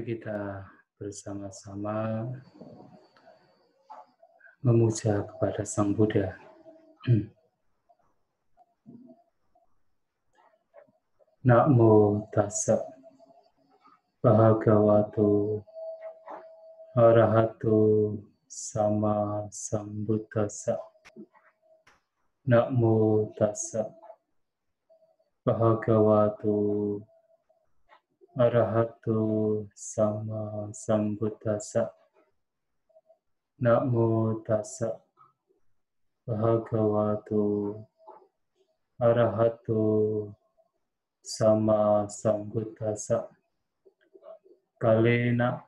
Mari kita bersama-sama memuja kepada Sang Buddha. Namo tassa bhagavato arahato sama sambuddhassa. Namo tassa bhagavato arahato sama sambuddhassa. Namo tassa bhagavato arahato sama sambuddhassa. Kalena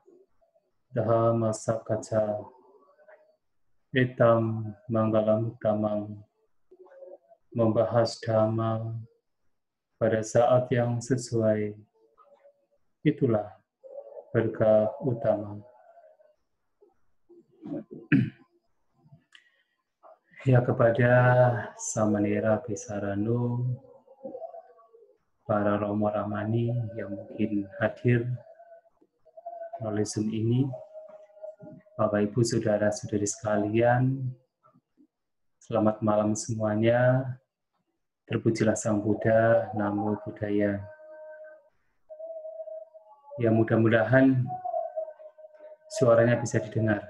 dhamma sakkaca etam manggalam tamang, membahas dhamma pada saat yang sesuai, itulah berkah utama. Ya, kepada Samanera Pisaranu, para Romo Ramani yang mungkin hadir melalui Zoom ini, Bapak Ibu Saudara-saudari sekalian, selamat malam semuanya. Terpujilah Sang Buddha, Namo Buddhaya. Ya, mudah-mudahan suaranya bisa didengar.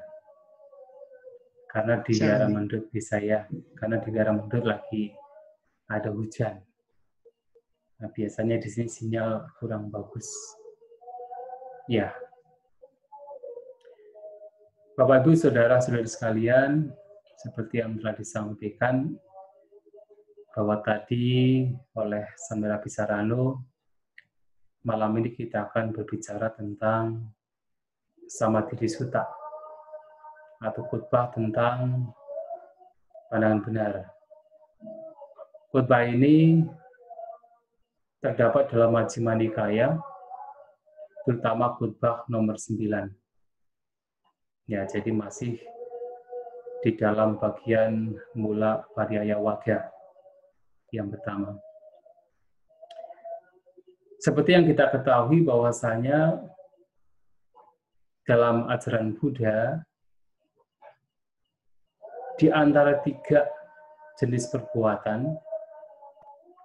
Karena di daerah Mendut bisa ya, karena di daerah Mendut lagi ada hujan. Nah, biasanya di sini sinyal kurang bagus. Ya. Bapak Ibu Saudara-saudari sekalian, seperti yang telah disampaikan bahwa tadi oleh Samanera Pisaranu, malam ini kita akan berbicara tentang Samadhi Sutta atau khutbah tentang pandangan benar. Khutbah ini terdapat dalam Majjhima Nikaya, terutama khutbah nomor 9. Ya, jadi masih di dalam bagian mula Pariyaya Wagga yang pertama. Seperti yang kita ketahui bahwasanya dalam ajaran Buddha, di antara 3 jenis perbuatan,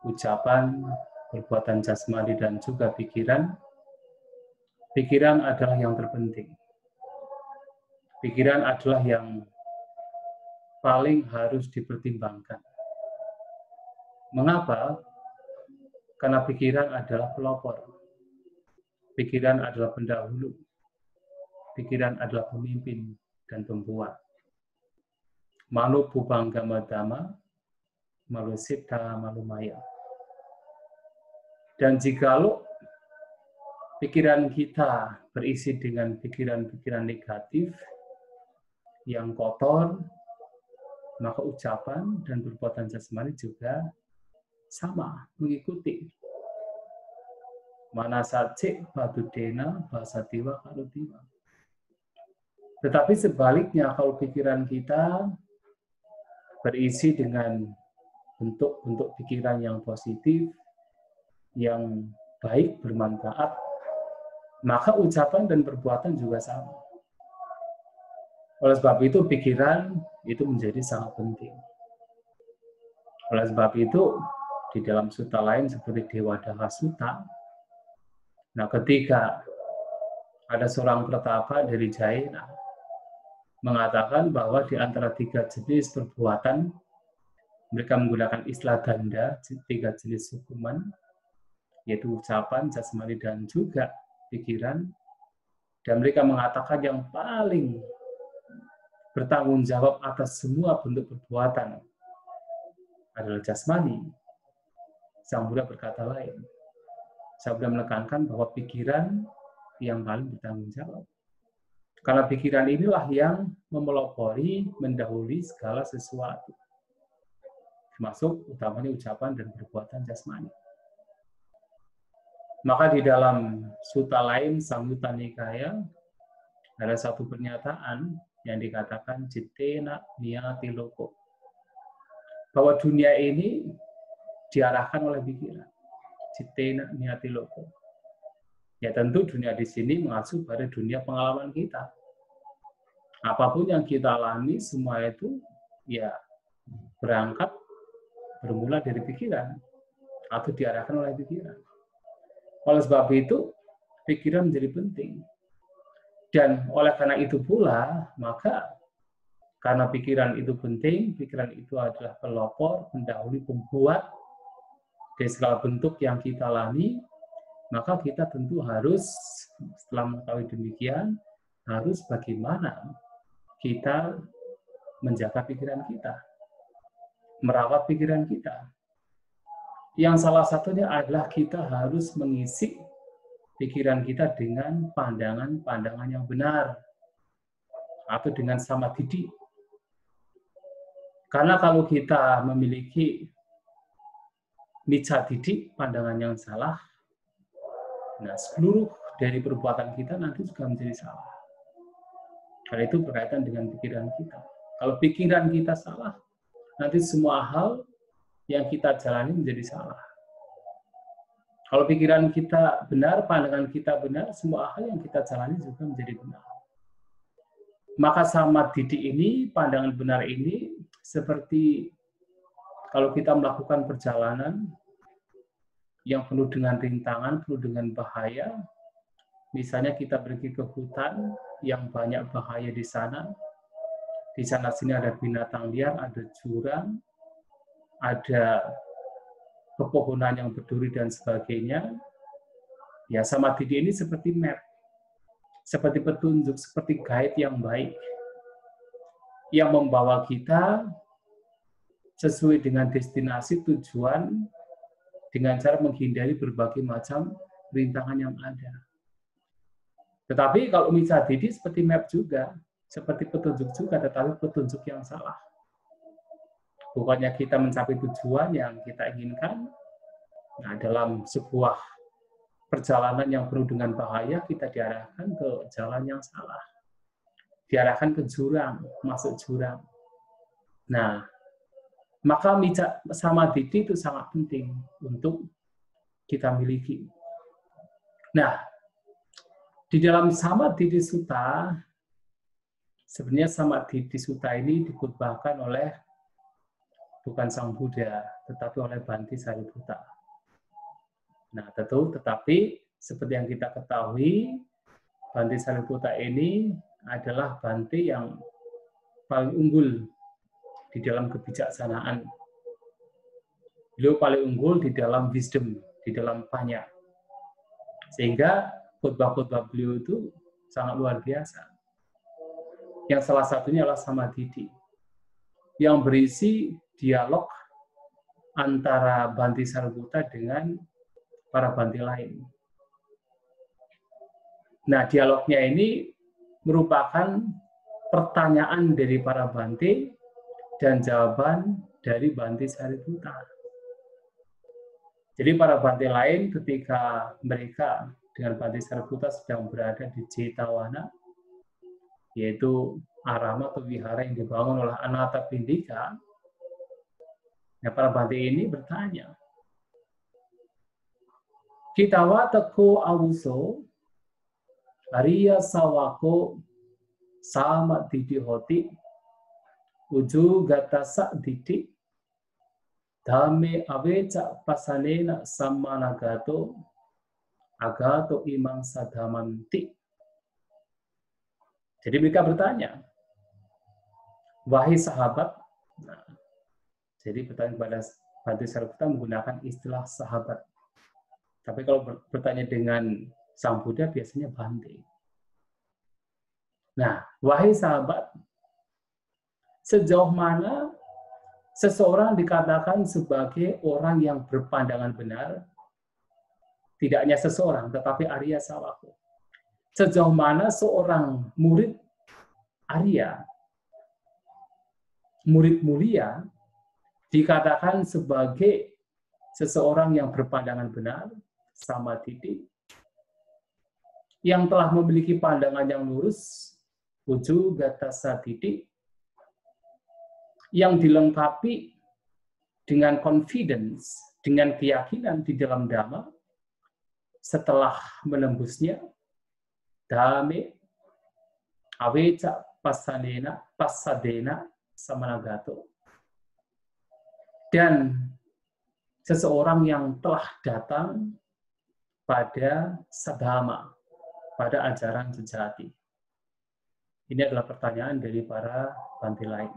ucapan, perbuatan jasmani, dan juga pikiran, pikiran adalah yang terpenting. Pikiran adalah yang paling harus dipertimbangkan. Mengapa? Karena pikiran adalah pelopor. Pikiran adalah pendahulu. Pikiran adalah pemimpin dan pembuat. Manu pubanggama dhamma, malu siddha, malu maya. Dan jikalau pikiran kita berisi dengan pikiran-pikiran negatif yang kotor, maka ucapan dan perbuatan jasmani juga sama, mengikuti. Manasacik badudena basatiwa karutiwa. Tetapi sebaliknya, kalau pikiran kita berisi dengan bentuk-bentuk pikiran yang positif, yang baik, bermanfaat, maka ucapan dan perbuatan juga sama. Oleh sebab itu, pikiran itu menjadi sangat penting. Oleh sebab itu, di dalam sutta lain seperti Dewadaka Sutta, nah ketika ada seorang pertapa dari Jaina mengatakan bahwa di antara 3 jenis perbuatan, mereka menggunakan istilah danda, 3 jenis hukuman, yaitu ucapan, jasmani, dan juga pikiran. Dan mereka mengatakan yang paling bertanggung jawab atas semua bentuk perbuatan adalah jasmani. Sang Buddha berkata lain. Sang Buddha menekankan bahwa pikiran yang paling bertanggung jawab. Karena pikiran inilah yang memelopori, mendahului segala sesuatu. Termasuk utamanya ucapan dan perbuatan jasmani. Maka di dalam sutta lain, Samyutta Nikaya, ada satu pernyataan yang dikatakan cittena niyati loko. Bahwa dunia ini diarahkan oleh pikiran. Cittena niyati loko. Ya tentu dunia di sini mengacu pada dunia pengalaman kita. Apapun yang kita alami, semua itu ya bermula dari pikiran atau diarahkan oleh pikiran. Oleh sebab itu, pikiran menjadi penting. Dan oleh karena itu pula, maka karena pikiran itu penting, pikiran itu adalah pelopor, pendahulu, pembuat dari segala bentuk yang kita alami, maka kita tentu harus, setelah mengetahui demikian, harus bagaimana kita menjaga pikiran kita, merawat pikiran kita. Yang salah satunya adalah kita harus mengisi pikiran kita dengan pandangan-pandangan yang benar, atau dengan samadhi. Karena kalau kita memiliki micadidi, pandangan yang salah, nah seluruh dari perbuatan kita nanti juga menjadi salah. Karena itu berkaitan dengan pikiran kita. Kalau pikiran kita salah, nanti semua hal yang kita jalani menjadi salah. Kalau pikiran kita benar, pandangan kita benar, semua hal yang kita jalani juga menjadi benar. Maka samadhi ini, pandangan benar ini, seperti kalau kita melakukan perjalanan yang penuh dengan rintangan, penuh dengan bahaya, misalnya kita pergi ke hutan yang banyak bahaya di sana sini ada binatang liar, ada jurang, ada pepohonan yang berduri dan sebagainya. Ya, samadhi ini seperti map, seperti petunjuk, seperti guide yang baik, yang membawa kita sesuai dengan destinasi tujuan dengan cara menghindari berbagai macam rintangan yang ada. Tetapi kalau micadidi seperti map juga, seperti petunjuk juga, tetapi petunjuk yang salah. Bukannya kita mencapai tujuan yang kita inginkan, nah dalam sebuah perjalanan yang penuh dengan bahaya, kita diarahkan ke jalan yang salah. Diarahkan ke jurang, masuk jurang. Nah, maka samadhi itu sangat penting untuk kita miliki. Nah, di dalam samadhi sutta, sebenarnya samadhi sutta ini dikhotbahkan oleh bukan Sang Buddha, tetapi oleh Bhante Sariputta. Nah, tetapi seperti yang kita ketahui, Bhante Sariputta ini adalah Bhante yang paling unggul di dalam kebijaksanaan. Beliau paling unggul di dalam wisdom, di dalam panya. Sehingga khotbah-khotbah beliau itu sangat luar biasa. Yang salah satunya adalah samadhi, yang berisi dialog antara Bhante Sariputta dengan para Bhante lain. Nah, dialognya ini merupakan pertanyaan dari para Bhante dan jawaban dari Bhante Sariputta. Jadi para Bhante lain ketika mereka dengan Bhante Sariputta sedang berada di Jetavana, yaitu arama atau wihara yang dibangun oleh Anathapindika, nah para Bhante ini bertanya, Kitawa teko awuso, Arya sawako sama didi hoti, uju gatasa didi, dame aveca pasanena samanagato, agato imang sadamanti. Jadi mereka bertanya, wahai sahabat, nah, jadi bertanya kepada Bhante Sariputta menggunakan istilah sahabat. Tapi kalau bertanya dengan Sang Buddha biasanya Bhante. Nah, wahai sahabat, sejauh mana seseorang dikatakan sebagai orang yang berpandangan benar, tidak hanya seseorang, tetapi Arya Sawako. Sejauh mana seorang murid Arya, murid mulia, dikatakan sebagai seseorang yang berpandangan benar, samadhi, yang telah memiliki pandangan yang lurus, uju gatasa didi, yang dilengkapi dengan confidence, dengan keyakinan di dalam Dhamma, setelah menembusnya, dame, aweca, pasadena, samanagato. Dan seseorang yang telah datang pada sadama, pada ajaran sejati. Ini adalah pertanyaan dari para bante lain.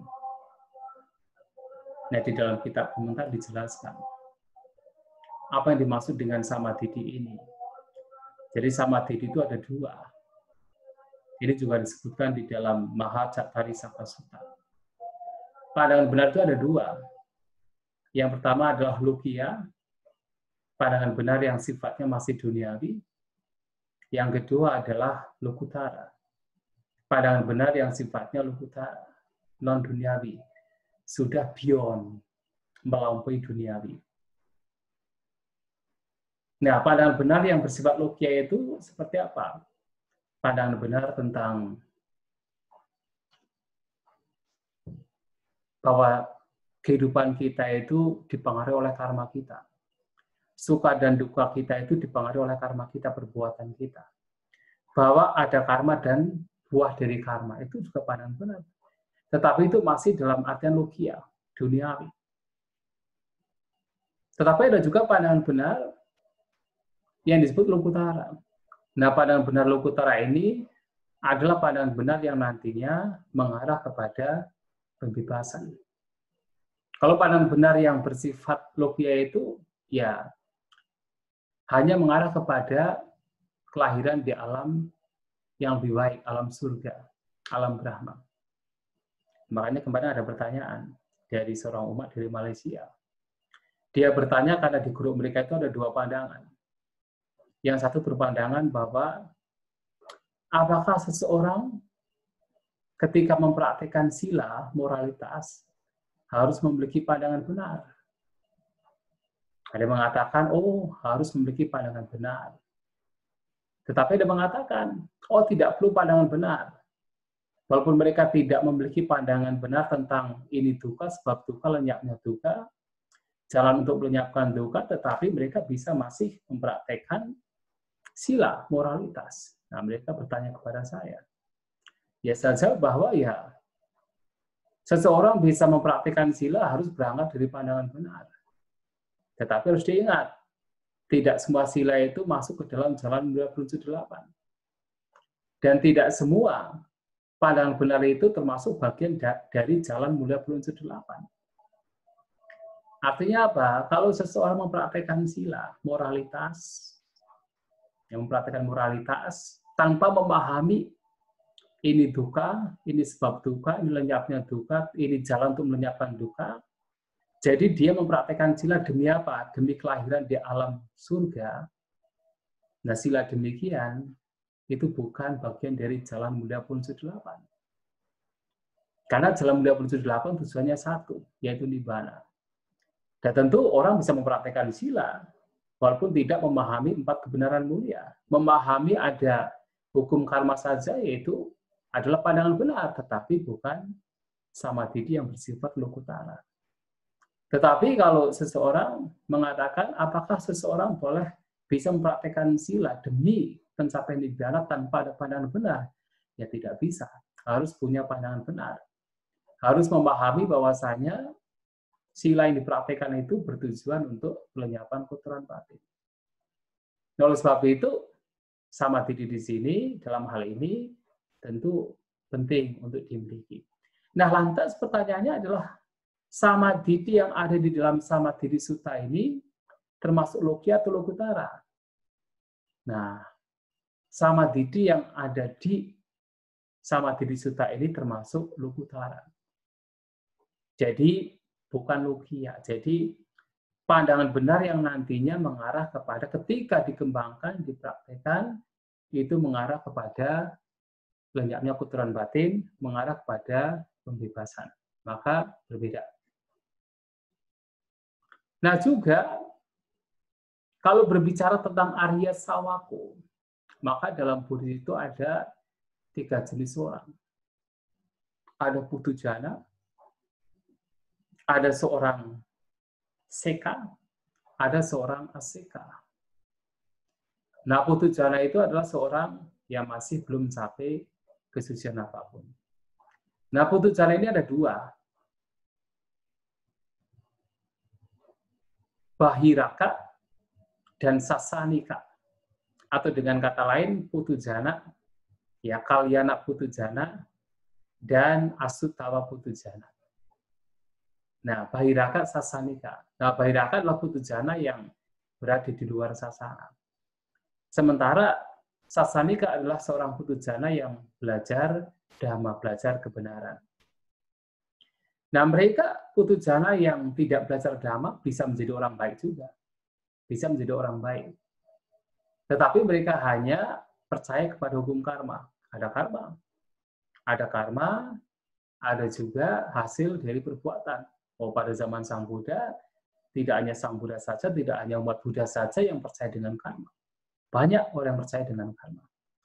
Nah, di dalam kitab komentar dijelaskan apa yang dimaksud dengan samadhi ini. Jadi samadhi itu ada dua. Ini juga disebutkan di dalam Mahacattharisaka Sutta. Pandangan benar itu ada dua. Yang pertama adalah lokiya, pandangan benar yang sifatnya masih duniawi. Yang kedua adalah lokutara, pandangan benar yang sifatnya lokutara, non-duniawi, sudah beyond, melampaui duniawi. Nah, pandangan benar yang bersifat lokiya itu seperti apa? Pandangan benar tentang bahwa kehidupan kita itu dipengaruhi oleh karma kita. Suka dan duka kita itu dipengaruhi oleh karma kita, perbuatan kita. Bahwa ada karma dan buah dari karma, itu juga pandangan benar. Tetapi itu masih dalam artian lokiya, duniawi. Tetapi ada juga pandangan benar yang disebut lokutara. Nah, pandangan benar lokutara ini adalah pandangan benar yang nantinya mengarah kepada pembebasan. Kalau pandangan benar yang bersifat lokiya itu, ya hanya mengarah kepada kelahiran di alam yang lebih baik, alam surga, alam Brahma. Makanya kemarin ada pertanyaan dari seorang umat dari Malaysia. Dia bertanya karena di grup mereka itu ada dua pandangan. Yang satu berpandangan bahwa apakah seseorang ketika mempraktikkan sila, moralitas, harus memiliki pandangan benar. Ada yang mengatakan, oh harus memiliki pandangan benar. Tetapi ada yang mengatakan, oh tidak perlu pandangan benar. Walaupun mereka tidak memiliki pandangan benar tentang ini duka, sebab duka, lenyapnya duka, jalan untuk melenyapkan duka, tetapi mereka bisa masih mempraktekkan sila, moralitas. Nah, mereka bertanya kepada saya. Ya saja bahwa ya seseorang bisa mempraktikkan sila harus berangkat dari pandangan benar. Tetapi harus diingat, tidak semua sila itu masuk ke dalam jalan mulia penuju 8. Dan tidak semua pandangan benar itu termasuk bagian dari jalan mulia penuju 8. Artinya apa? Kalau seseorang mempraktikkan sila, moralitas, yang mempraktikkan moralitas tanpa memahami ini duka, ini sebab duka, ini lenyapnya duka, ini jalan untuk melenyapkan duka. Jadi dia mempraktikkan sila demi apa? Demi kelahiran di alam surga. Nah, sila demikian itu bukan bagian dari jalan mulia penuju 8. Karena jalan mulia penuju 8 tujuannya satu, yaitu nibbana. Dan tentu orang bisa mempraktikkan sila walaupun tidak memahami 4 kebenaran mulia. Memahami ada hukum karma saja, yaitu adalah pandangan benar, tetapi bukan samadhi yang bersifat lokutara. Tetapi kalau seseorang mengatakan, apakah seseorang boleh bisa mempraktikkan sila demi pencapaian nibbana tanpa ada pandangan benar? Ya tidak bisa. Harus punya pandangan benar. Harus memahami bahwasanya sila yang dipraktikkan itu bertujuan untuk pelenyapan kotoran batin. Oleh sebab itu, samadhi di sini dalam hal ini tentu penting untuk dimiliki. Nah, lantas pertanyaannya adalah samadhi yang ada di dalam samadhi sutta ini termasuk lokiya atau lokutara? Nah, samadhi yang ada di samadhi sutta ini termasuk lokutara. Jadi bukan lokiya. Jadi pandangan benar yang nantinya mengarah kepada ketika dikembangkan, dipraktekkan, itu mengarah kepada lenyapnya kotoran batin, mengarah kepada pembebasan. Maka berbeda. Nah juga, kalau berbicara tentang Arya Sawako, maka dalam Buddha itu ada 3 jenis orang. Ada Putujana, ada seorang Seka, ada seorang Aseka. Nah, putu jana itu adalah seorang yang masih belum sampai kesucian apapun. Nah, putu jana ini ada dua. Bahiraka dan sasanika. Atau dengan kata lain, putu jana, ya kalyana putu jana, dan asutawa putu jana. Nah, bahiraka sasanika. Nah, bahiraka adalah putu jana yang berada di luar sasana. Sementara sasanika adalah seorang putu jana yang belajar dhamma, belajar kebenaran. Nah, mereka putu jana yang tidak belajar dhamma bisa menjadi orang baik juga. Bisa menjadi orang baik. Tetapi mereka hanya percaya kepada hukum karma. Ada karma. Ada karma, ada juga hasil dari perbuatan. Oh, pada zaman Sang Buddha, tidak hanya Sang Buddha saja, tidak hanya umat Buddha saja yang percaya dengan karma. Banyak orang yang percaya dengan karma.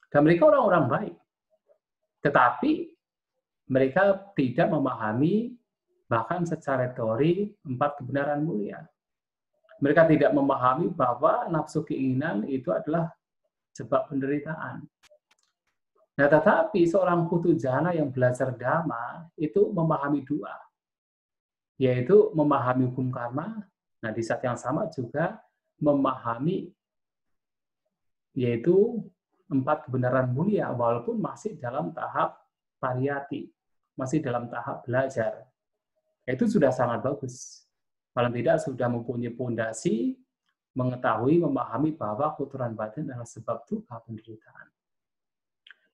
Dan mereka orang-orang baik. Tetapi mereka tidak memahami bahkan secara teori 4 kebenaran mulia. Mereka tidak memahami bahwa nafsu keinginan itu adalah sebab penderitaan. Nah, tetapi seorang putu jana yang belajar dhamma itu memahami dua, yaitu memahami hukum karma. Nah, di saat yang sama juga memahami yaitu 4 kebenaran mulia, walaupun masih dalam tahap pariyati, masih dalam tahap belajar. Itu sudah sangat bagus. Paling tidak sudah mempunyai fondasi, mengetahui, memahami bahwa kotoran batin adalah sebab duka penderitaan.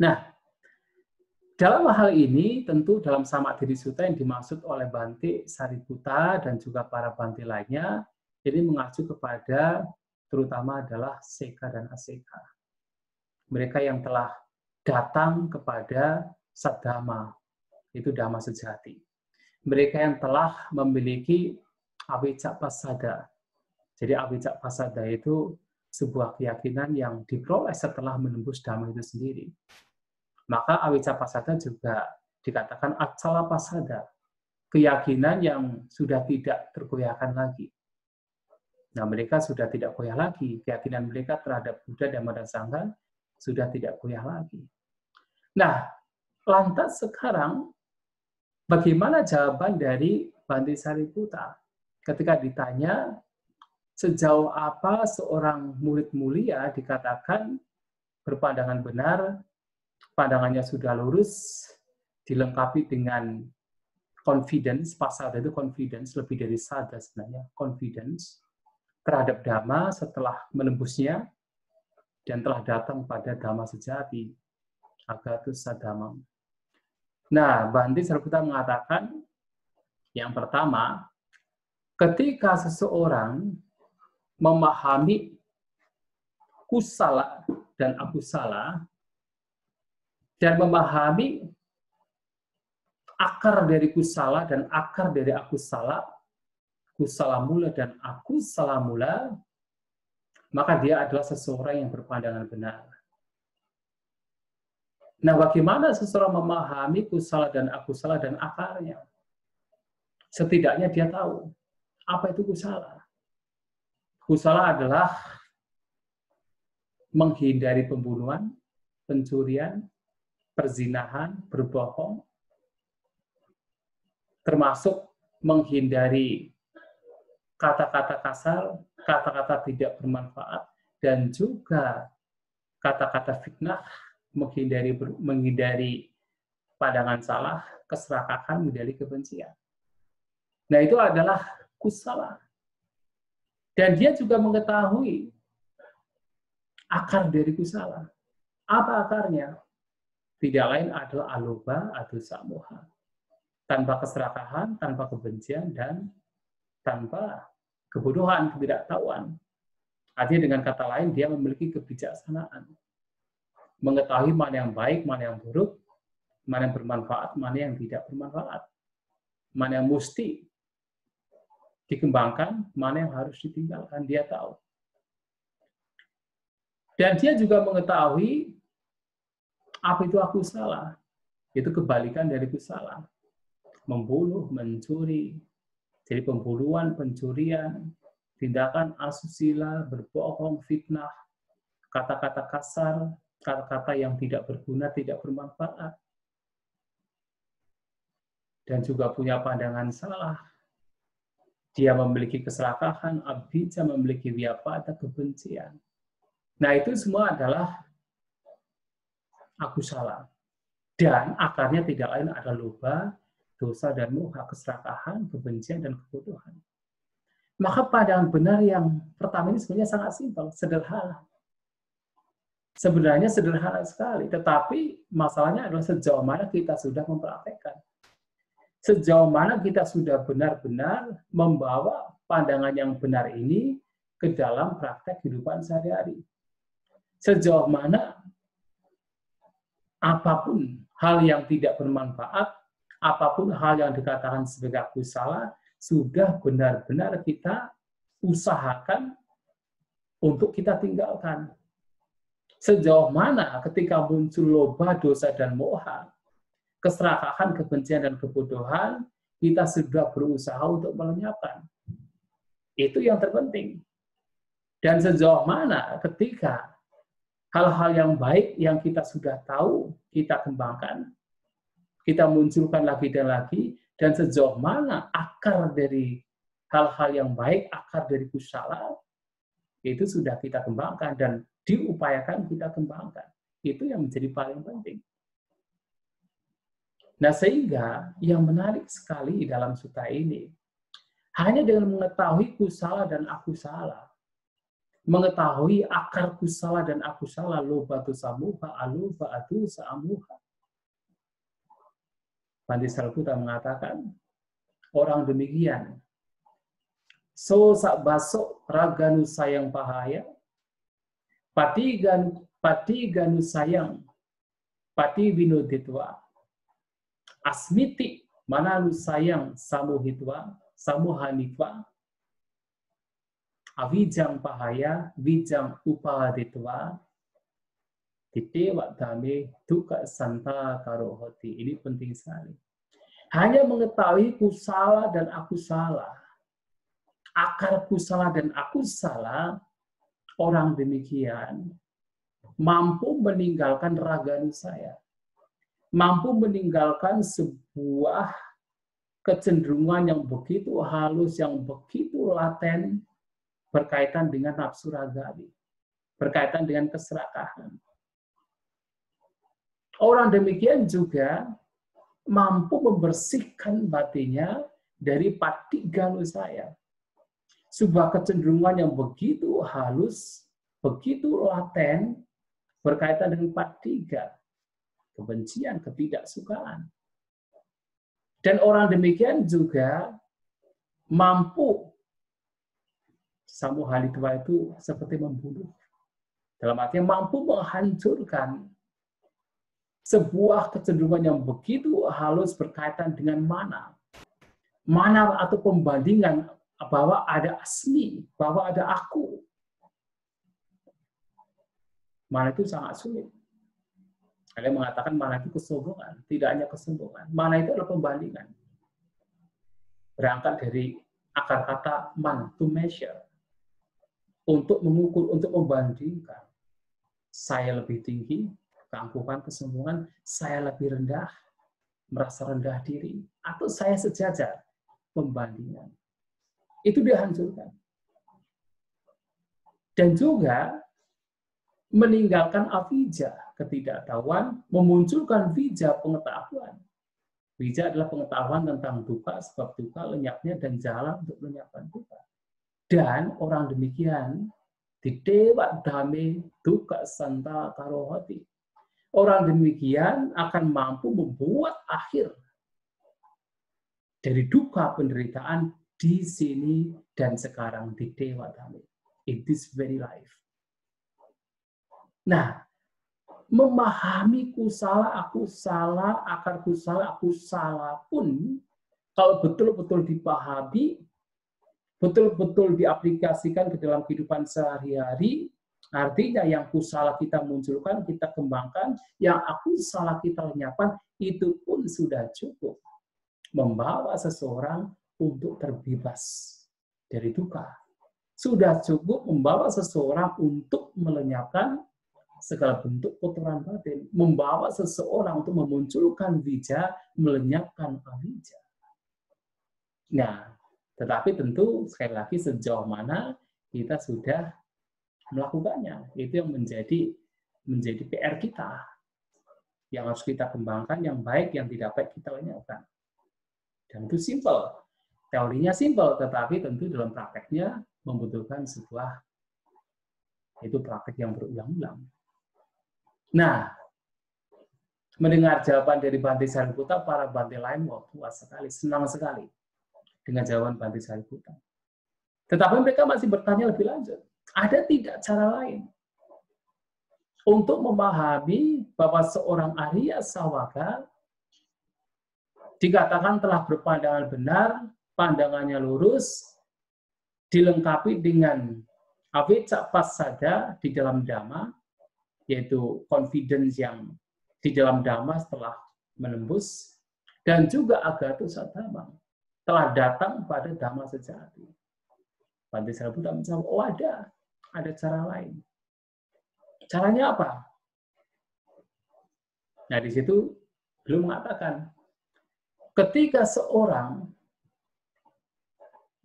Nah, dalam hal ini, tentu dalam Samadhi Sutta yang dimaksud oleh Bante Sariputta dan juga para Bante lainnya, ini mengacu kepada terutama adalah seka dan aseka. Mereka yang telah datang kepada Saddhamma, itu Dhamma sejati. Mereka yang telah memiliki awicca pasada. Jadi awicca pasada itu sebuah keyakinan yang diperoleh setelah menembus Dhamma itu sendiri. Maka awicca pasada juga dikatakan acala pasada, keyakinan yang sudah tidak tergoyahkan lagi. Nah, mereka sudah tidak goyah lagi, keyakinan mereka terhadap Buddha, Dhamma, dan Sangha sudah tidak goyah lagi. Nah, lantas sekarang bagaimana jawaban dari Bante Sariputta ketika ditanya sejauh apa seorang murid mulia dikatakan berpandangan benar, pandangannya sudah lurus, dilengkapi dengan confidence, pasada itu confidence, lebih dari sada sebenarnya, confidence terhadap Dhamma setelah menembusnya dan telah datang pada Dhamma sejati, agatus sadhamam. Nah, Bante Sariputta mengatakan yang pertama, ketika seseorang memahami kusala dan akusala dan memahami akar dari kusala dan akar dari akusala, kusala mula dan akusala mula, maka dia adalah seseorang yang berpandangan benar. Nah, bagaimana seseorang memahami kusala dan akusala dan akarnya? Setidaknya dia tahu apa itu kusala. Kusala adalah menghindari pembunuhan, pencurian, perzinahan, berbohong, termasuk menghindari kata-kata kasar, kata-kata tidak bermanfaat, dan juga kata-kata fitnah, menghindari pandangan salah, keserakahan, menghindari kebencian. Nah, itu adalah kusala. Dan dia juga mengetahui akar dari kusala. Apa akarnya? Tidak lain adalah aloba atau samoha. Tanpa keserakahan, tanpa kebencian, dan tanpa kebodohan, ketidaktahuan. Artinya dengan kata lain, dia memiliki kebijaksanaan. Mengetahui mana yang baik, mana yang buruk, mana yang bermanfaat, mana yang tidak bermanfaat. Mana yang mesti dikembangkan, mana yang harus ditinggalkan, dia tahu. Dan dia juga mengetahui apa itu akusala. Itu kebalikan dari kusala. Membunuh, mencuri. Jadi pembunuhan, pencurian, tindakan asusila, berbohong, fitnah, kata-kata kasar, kata-kata yang tidak berguna, tidak bermanfaat, dan juga punya pandangan salah. Dia memiliki keserakahan, abhijja, memiliki vyapada, kebencian. Nah, itu semua adalah aku salah. Dan akarnya tidak lain adalah loba, dosa, dan moha, keserakahan, kebencian, dan kebodohan. Maka pandangan benar yang pertama ini sebenarnya sangat simpel, sederhana. Sebenarnya sederhana sekali, tetapi masalahnya adalah sejauh mana kita sudah mempraktekkan. Sejauh mana kita sudah benar-benar membawa pandangan yang benar ini ke dalam praktek kehidupan sehari-hari. Sejauh mana apapun hal yang tidak bermanfaat, apapun hal yang dikatakan sebagai aku salah, sudah benar-benar kita usahakan untuk kita tinggalkan. Sejauh mana ketika muncul loba, dosa, dan moha, keserakahan, kebencian, dan kebodohan, kita sudah berusaha untuk melenyapkan. Itu yang terpenting. Dan sejauh mana ketika hal-hal yang baik yang kita sudah tahu, kita kembangkan, kita munculkan lagi dan lagi, dan sejauh mana akar dari hal-hal yang baik, akar dari kusala, itu sudah kita kembangkan dan diupayakan kita kembangkan. Itu yang menjadi paling penting. Nah, sehingga yang menarik sekali dalam sutta ini, hanya dengan mengetahui kusala dan akusala, mengetahui akar kusala dan akusala, loba, dosa, moha, aloba, adosa, amoha. Bhante Sariputta mengatakan, orang demikian, so sak basok raganu sayang pahaya, pati ganu sayang, pati vinoditwa, asmiti mananu sayang samuhitwa, samuhanitwa, avijang pahaya, vijang upaditwa, titewa dame duka santa karohoti. Ini penting sekali. Hanya mengetahui kusala dan akusala, akar kusala dan akusala, orang demikian mampu meninggalkan raganusaya, mampu meninggalkan sebuah kecenderungan yang begitu halus, yang begitu laten, berkaitan dengan nafsu ragawi, berkaitan dengan keserakahan. Orang demikian juga mampu membersihkan batinnya dari patiganusaya, sebuah kecenderungan yang begitu halus, begitu laten, berkaitan dengan patiga, kebencian, ketidaksukaan. Dan orang demikian juga mampu, samuhalitwa itu seperti membunuh. Dalam artinya mampu menghancurkan sebuah kecenderungan yang begitu halus berkaitan dengan mana. Mana atau pembandingan bahwa ada asmi, bahwa ada aku. Mana itu sangat sulit. Kalian mengatakan mana itu kesombongan. Tidak hanya kesombongan. Mana itu adalah pembandingan. Berangkat dari akar kata man, to measure. Untuk mengukur, untuk membandingkan. Saya lebih tinggi, keangkuhan, kesombongan. Saya lebih rendah, merasa rendah diri. Atau saya sejajar, pembandingan. Itu dihancurkan. Dan juga meninggalkan avijja, ketidaktahuan, memunculkan vijja, pengetahuan. Vijja adalah pengetahuan tentang duka, sebab duka, lenyapnya, dan jalan untuk melenyapkan duka. Dan orang demikian, ditewa dame duka santa karohati. Orang demikian akan mampu membuat akhir dari duka penderitaan di sini dan sekarang di dewa dame. In this very life. Nah, memahami kusala, aku salah, akar kusala, aku salah pun, kalau betul-betul dipahami, betul-betul diaplikasikan ke dalam kehidupan sehari-hari, artinya yang kusala kita munculkan, kita kembangkan, yang aku salah kita lenyapkan, itu pun sudah cukup membawa seseorang untuk terbebas dari duka. sudah cukup membawa seseorang untuk melenyapkan segala bentuk kotoran batin, membawa seseorang untuk memunculkan wija, melenyapkan avijja. Nah, tetapi tentu sekali lagi sejauh mana kita sudah melakukannya, itu yang menjadi PR kita, yang harus kita kembangkan, yang baik, yang tidak baik kita lenyapkan. Dan itu simple, teorinya simple, tetapi tentu dalam prakteknya membutuhkan sebuah itu praktek yang berulang-ulang. Nah, mendengar jawaban dari Bhante Sariputta, para Bhante lain puas sekali, senang sekali dengan jawaban Bhante Sariputta. Tetapi mereka masih bertanya lebih lanjut, ada tidak cara lain untuk memahami bahwa seorang Arya Sawaka dikatakan telah berpandangan benar, pandangannya lurus, dilengkapi dengan avijja passada di dalam Dhamma, yaitu confidence yang di dalam Dhamma setelah menembus, dan juga agato saddhamma, telah datang pada Dhamma sejati. Bhante Sariputta menjawab, oh ada cara lain. Caranya apa? Nah, di situ beliau mengatakan, ketika seorang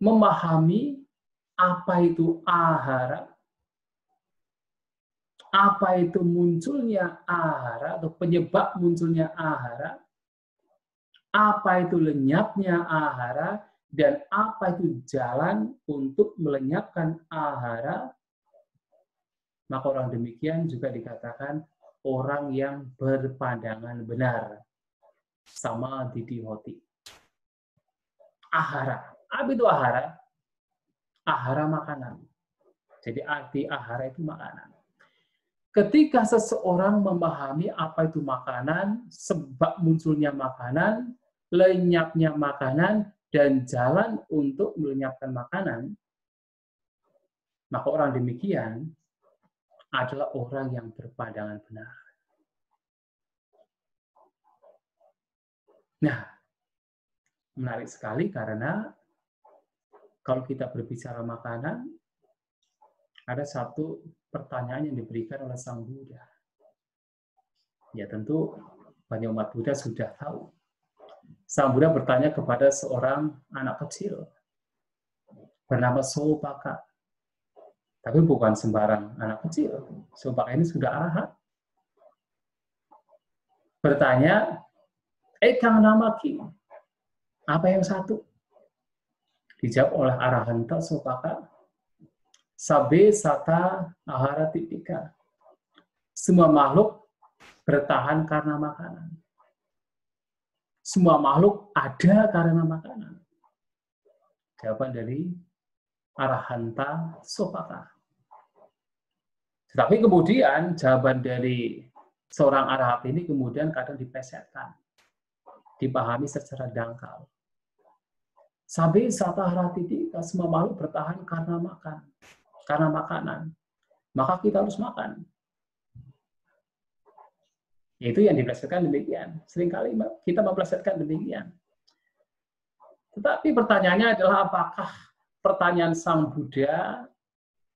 memahami apa itu ahara, apa itu munculnya ahara atau penyebab munculnya ahara, apa itu lenyapnya ahara, dan apa itu jalan untuk melenyapkan ahara, maka orang demikian juga dikatakan orang yang berpandangan benar. Sama didihoti. Ahara. Apa itu ahara? Ahara makanan. Jadi arti ahara itu makanan. Ketika seseorang memahami apa itu makanan, sebab munculnya makanan, lenyapnya makanan, dan jalan untuk melenyapkan makanan, maka orang demikian adalah orang yang berpandangan benar. Nah, menarik sekali karena kalau kita berbicara makanan, ada satu pertanyaan yang diberikan oleh Sang Buddha. Ya tentu banyak umat Buddha sudah tahu. Sang Buddha bertanya kepada seorang anak kecil bernama Sopaka. Tapi bukan sembarang anak kecil. Sopaka ini sudah arahat. Bertanya, Ekang namaki, apa yang satu? Dijawab oleh Arahanta Sopaka, Sabe sata ahara titika. Semua makhluk bertahan karena makanan. Semua makhluk ada karena makanan. Jawaban dari Arahanta Sopaka. Tetapi kemudian jawaban dari seorang arahat ini kemudian kadang dipesetkan, dipahami secara dangkal. Sabe sata ahara titika, semua makhluk bertahan karena makan. Karena makanan, maka kita harus makan. Itu yang diplesetkan demikian. Seringkali kita memplesetkan demikian. Tetapi pertanyaannya adalah apakah pertanyaan Sang Buddha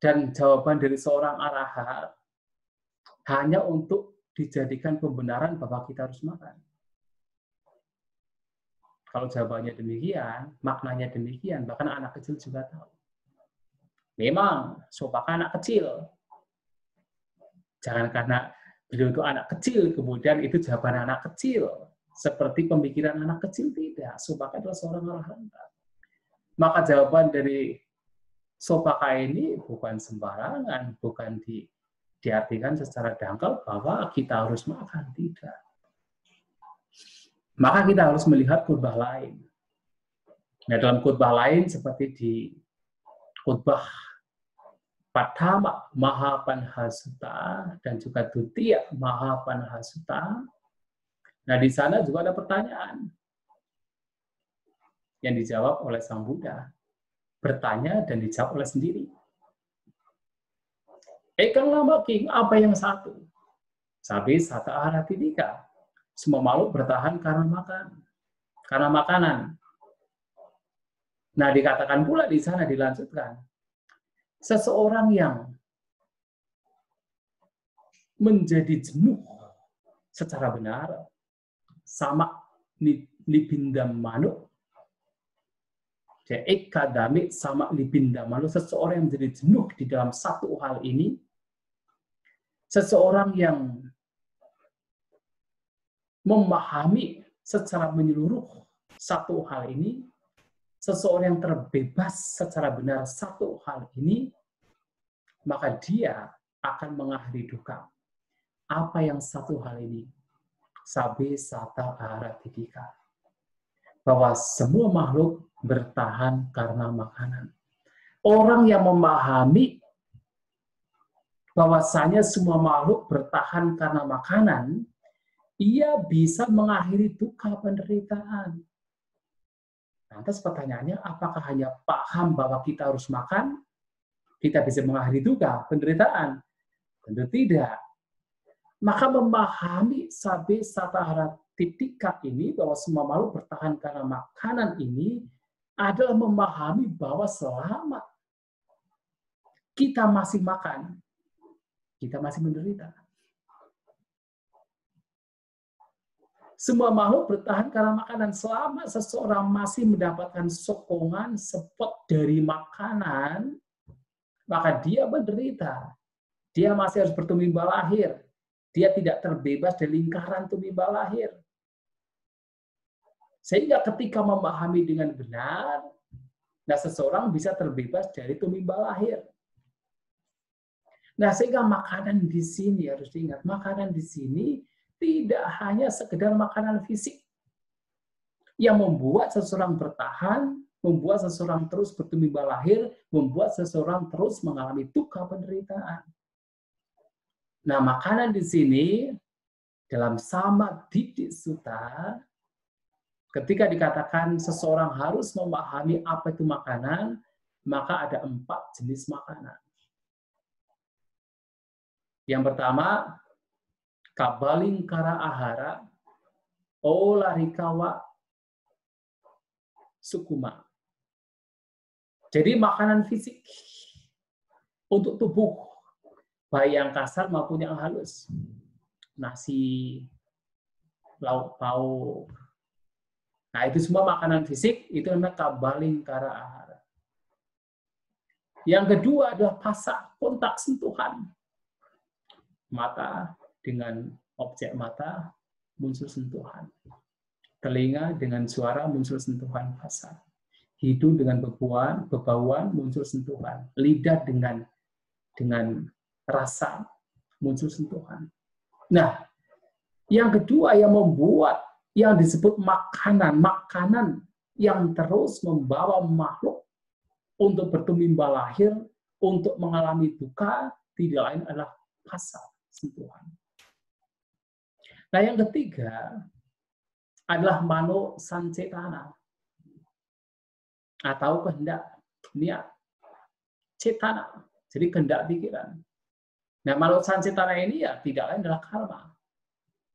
dan jawaban dari seorang arahat hanya untuk dijadikan pembenaran bahwa kita harus makan? Kalau jawabannya demikian, maknanya demikian, bahkan anak kecil juga tahu. Memang, Sopaka anak kecil. Jangan karena beliau itu anak kecil, kemudian itu jawaban anak kecil. Seperti pemikiran anak kecil, tidak. Sopaka adalah seorang arahanta. Maka jawaban dari Sopaka ini bukan sembarangan, bukan diartikan secara dangkal bahwa kita harus makan, tidak. Maka kita harus melihat khutbah lain. Nah, dalam khutbah lain seperti di khutbah Patama Mahapanhasutta dan juga Dutiya Mahapanhasutta. Nah, di sana juga ada pertanyaan yang dijawab oleh Sang Buddha. Bertanya dan dijawab oleh sendiri. Ekang lamaki, apa yang satu? Sabe sata ahara titika. Semua makhluk bertahan karena makan. Karena makanan. Nah, dikatakan pula di sana dilanjutkan. Seseorang yang menjadi jenuh secara benar, sama nibindam manu, ekadami sama nibindam manu, seseorang yang menjadi jenuh di dalam satu hal ini, seseorang yang memahami secara menyeluruh satu hal ini, seseorang yang terbebas secara benar satu hal ini, maka dia akan mengakhiri duka. Apa yang satu hal ini? Sabe sata aratikika. Bahwa semua makhluk bertahan karena makanan. Orang yang memahami bahwasanya semua makhluk bertahan karena makanan, ia bisa mengakhiri duka penderitaan. Lantas pertanyaannya, apakah hanya paham bahwa kita harus makan, kita bisa mengakhiri duka, penderitaan? Tentu tidak. Maka memahami sabe satahara titika ini, bahwa semua makhluk bertahan karena makanan ini, adalah memahami bahwa selama kita masih makan, kita masih menderita. Semua makhluk bertahan karena makanan. Selama seseorang masih mendapatkan sokongan, support dari makanan, maka dia menderita. Dia masih harus bertumbuh lahir. Dia tidak terbebas dari lingkaran tumbuh lahir. Sehingga ketika memahami dengan benar, nah seseorang bisa terbebas dari tumbuh lahir. Nah, sehingga makanan di sini harus diingat, makanan di sini tidak hanya sekedar makanan fisik yang membuat seseorang bertahan, membuat seseorang terus bertumbuh lahir, membuat seseorang terus mengalami duka penderitaan. Nah, makanan di sini dalam sama didik sutta, ketika dikatakan seseorang harus memahami apa itu makanan, maka ada 4 jenis makanan. Yang pertama, kabalingkara ahara, olarikawa sukuma. Jadi makanan fisik untuk tubuh, baik yang kasar maupun yang halus. Nasi, lauk pauk. Nah, itu semua makanan fisik, itu namanya kabalingkara ahara. Yang kedua adalah pasa, kontak sentuhan. Mata dengan objek mata muncul sentuhan. Telinga dengan suara muncul sentuhan pasa. Hidung dengan bebauan muncul sentuhan. Lidah dengan rasa muncul sentuhan. Nah, yang kedua yang membuat yang disebut makanan yang terus membawa makhluk untuk bertumbuh lahir, untuk mengalami duka, tidak lain adalah pasa, sentuhan. Nah, yang ketiga adalah mano sancetana atau kehendak, niat, cetana, jadi kehendak pikiran. Nah, mano sancetana ini ya tidak lain adalah karma,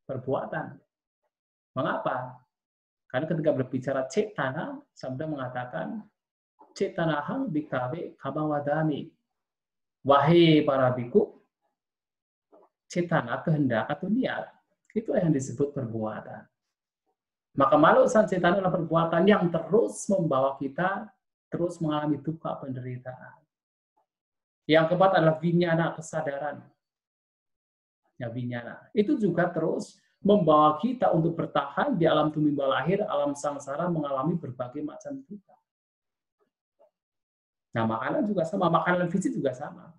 perbuatan. Mengapa? Karena ketika berbicara cetana, Sabda mengatakan cetanahang bikawe kamawadami. Wahai para biku, cetana, kehendak atau niat, itu yang disebut perbuatan. Maka makhluk sancetana adalah perbuatan yang terus membawa kita terus mengalami duka penderitaan. Yang keempat adalah vinyana, kesadaran. Ya, vinyana. Itu juga terus membawa kita untuk bertahan di alam tumimba lahir, alam sangsara, mengalami berbagai macam duka. Nah, makanan juga sama, makanan fisik juga sama.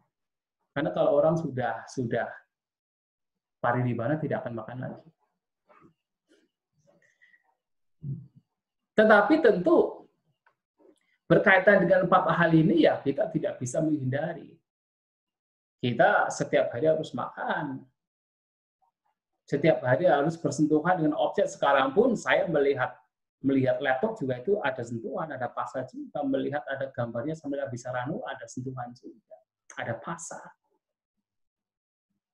Karena kalau orang sudah parinibbana tidak akan makan lagi. Tetapi tentu berkaitan dengan 4 hal ini ya kita tidak bisa menghindari. Kita setiap hari harus makan. Setiap hari harus bersentuhan dengan objek. Sekarang pun saya melihat laptop juga itu ada sentuhan, ada pasa juga. Melihat ada gambarnya sambil bisa ranu, ada sentuhan juga. Ada pasa.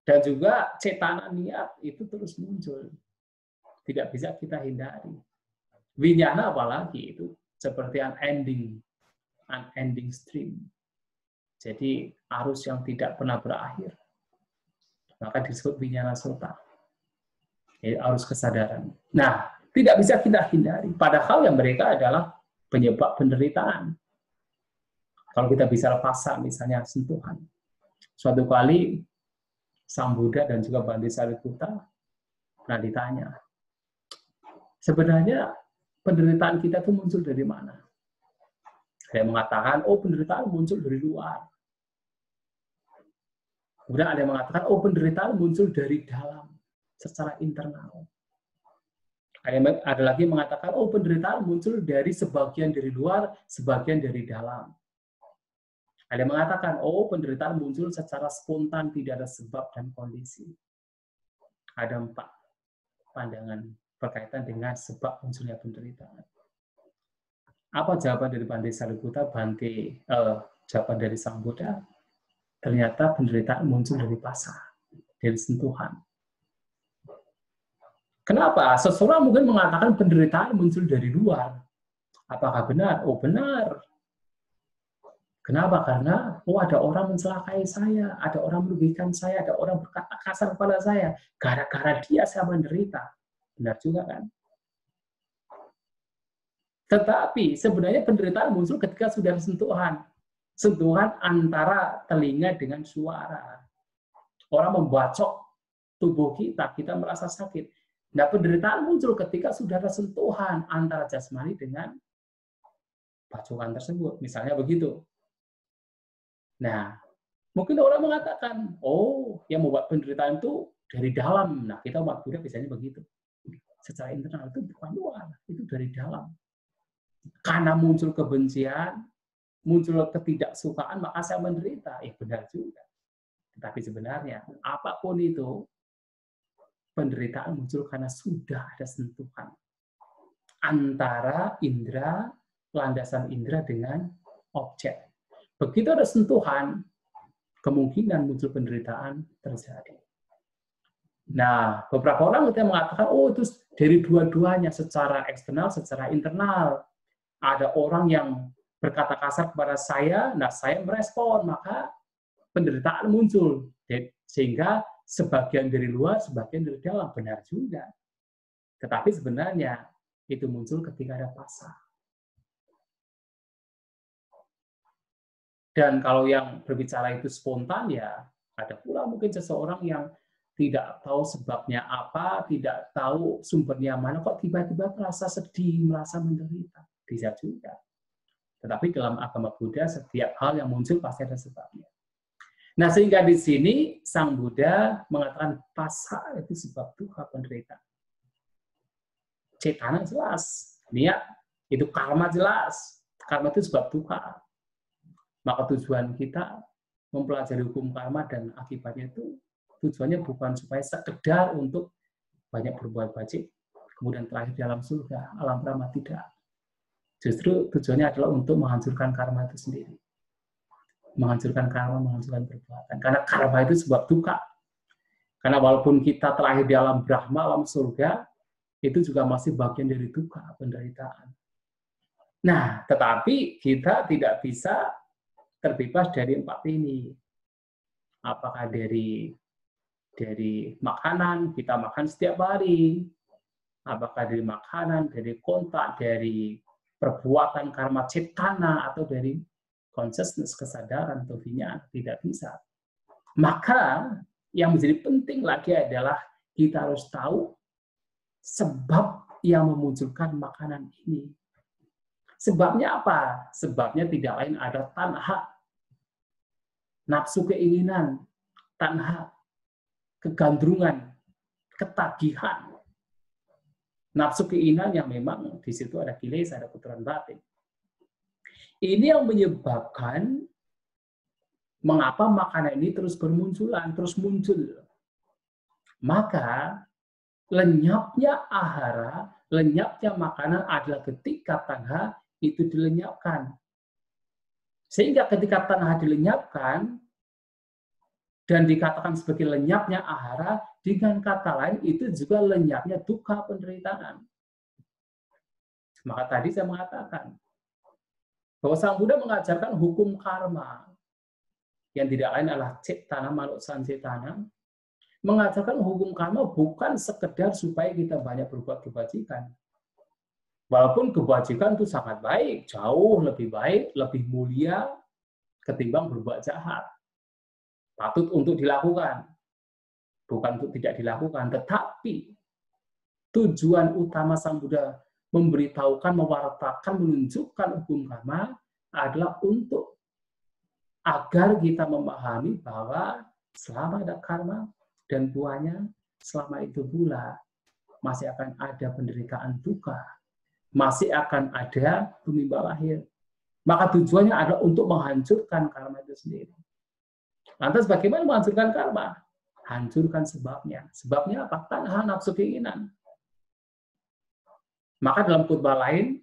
Dan juga cetana niat itu terus muncul. Tidak bisa kita hindari. Winyana apalagi itu seperti unending stream. Jadi arus yang tidak pernah berakhir. Maka disebut Vijnana Sota. Arus kesadaran. Nah, tidak bisa kita hindari. Padahal yang mereka adalah penyebab penderitaan. Kalau kita bisa fasa, misalnya sentuhan. Suatu kali, Sang Buddha dan juga Bhante Sariputta pernah ditanya, sebenarnya penderitaan kita itu muncul dari mana? Ada yang mengatakan, oh penderitaan muncul dari luar. Kemudian ada yang mengatakan, oh penderitaan muncul dari dalam, secara internal. Ada lagi yang mengatakan, oh penderitaan muncul dari sebagian dari luar, sebagian dari dalam. Ada yang mengatakan, oh penderitaan muncul secara spontan, tidak ada sebab dan kondisi. Ada 4 pandangan berkaitan dengan sebab munculnya penderitaan. Apa jawaban dari Bhante Sariputta? Jawaban dari Sang Buddha? Ternyata penderitaan muncul dari pasa, dari sentuhan. Kenapa? Seseorang mungkin mengatakan penderitaan muncul dari luar. Apakah benar? Oh benar. Kenapa? Karena ada orang mencelakai saya, ada orang merugikan saya, ada orang berkata kasar kepada saya. Gara-gara dia saya menderita. Benar juga kan? Tetapi sebenarnya penderitaan muncul ketika sudah sentuhan. Sentuhan antara telinga dengan suara. Orang membacok tubuh kita, kita merasa sakit. Nah, penderitaan muncul ketika sudah ada sentuhan antara jasmani dengan bacokan tersebut. Misalnya begitu. Nah, mungkin orang mengatakan, oh, yang membuat penderitaan itu dari dalam. Nah, kita umat Buddha biasanya begitu. Secara internal itu bukan luar, itu dari dalam. Karena muncul kebencian, muncul ketidaksukaan, maka saya menderita. Benar juga. Tetapi sebenarnya, apapun itu, penderitaan muncul karena sudah ada sentuhan antara indera, landasan indera dengan objek. Begitu ada sentuhan, kemungkinan muncul penderitaan terjadi. Nah, beberapa orang kita mengatakan, oh itu dari dua-duanya, secara eksternal, secara internal. Ada orang yang berkata kasar kepada saya, nah saya merespon, maka penderitaan muncul. Sehingga sebagian dari luar, sebagian dari dalam. Benar juga. Tetapi sebenarnya itu muncul ketika ada pasa. Dan kalau yang berbicara itu spontan, ya ada pula mungkin seseorang yang tidak tahu sebabnya apa, tidak tahu sumbernya mana, kok tiba-tiba merasa sedih, merasa menderita. Bisa juga. Tetapi dalam agama Buddha, setiap hal yang muncul pasti ada sebabnya. Nah, sehingga di sini Sang Buddha mengatakan pasa itu sebab duka penderitaan. Cetana jelas, niat itu karma jelas. Karma itu sebab duka. Maka tujuan kita mempelajari hukum karma dan akibatnya itu tujuannya bukan supaya sekedar untuk banyak berbuat baik, kemudian terakhir dalam surga, alam Brahma, tidak. Justru tujuannya adalah untuk menghancurkan karma itu sendiri. Menghancurkan karma, menghancurkan perbuatan. Karena karma itu sebab duka. Karena walaupun kita terakhir di alam Brahma, alam surga, itu juga masih bagian dari duka, penderitaan. Nah, tetapi kita tidak bisa terbebas dari 4 ini. Apakah dari makanan, kita makan setiap hari. Apakah dari makanan, dari kontak, dari perbuatan karma cetana, atau dari consciousness, kesadaran, atau vijnana, tidak bisa. Maka yang menjadi penting lagi adalah kita harus tahu sebab yang memunculkan makanan ini. Sebabnya apa? Sebabnya tidak lain ada tanha, nafsu keinginan, tanha, kegandrungan, ketagihan. Nafsu keinginan yang memang di situ ada kilesa, ada kotoran batin. Ini yang menyebabkan mengapa makanan ini terus bermunculan, terus muncul. Maka lenyapnya ahara, lenyapnya makanan adalah ketika tanha itu dilenyapkan. Sehingga ketika tanha dilenyapkan, dan dikatakan sebagai lenyapnya ahara, dengan kata lain itu juga lenyapnya duka penderitaan. Maka tadi saya mengatakan bahwa Sang Buddha mengajarkan hukum karma. yang tidak lain adalah Cetana Manuk Sancetana, mengajarkan hukum karma bukan sekedar supaya kita banyak berbuat kebajikan. Walaupun kebajikan itu sangat baik, jauh lebih baik, lebih mulia ketimbang berbuat jahat. Patut untuk dilakukan, bukan untuk tidak dilakukan. Tetapi tujuan utama Sang Buddha memberitahukan, mewartakan, menunjukkan hukum karma adalah untuk agar kita memahami bahwa selama ada karma dan buahnya, selama itu pula masih akan ada penderitaan duka, masih akan ada tumimba lahir. Maka tujuannya adalah untuk menghancurkan karma itu sendiri. Lantas bagaimana menghancurkan karma? Hancurkan sebabnya. Sebabnya apa? Tanha, nafsu, keinginan. Maka dalam khutbah lain,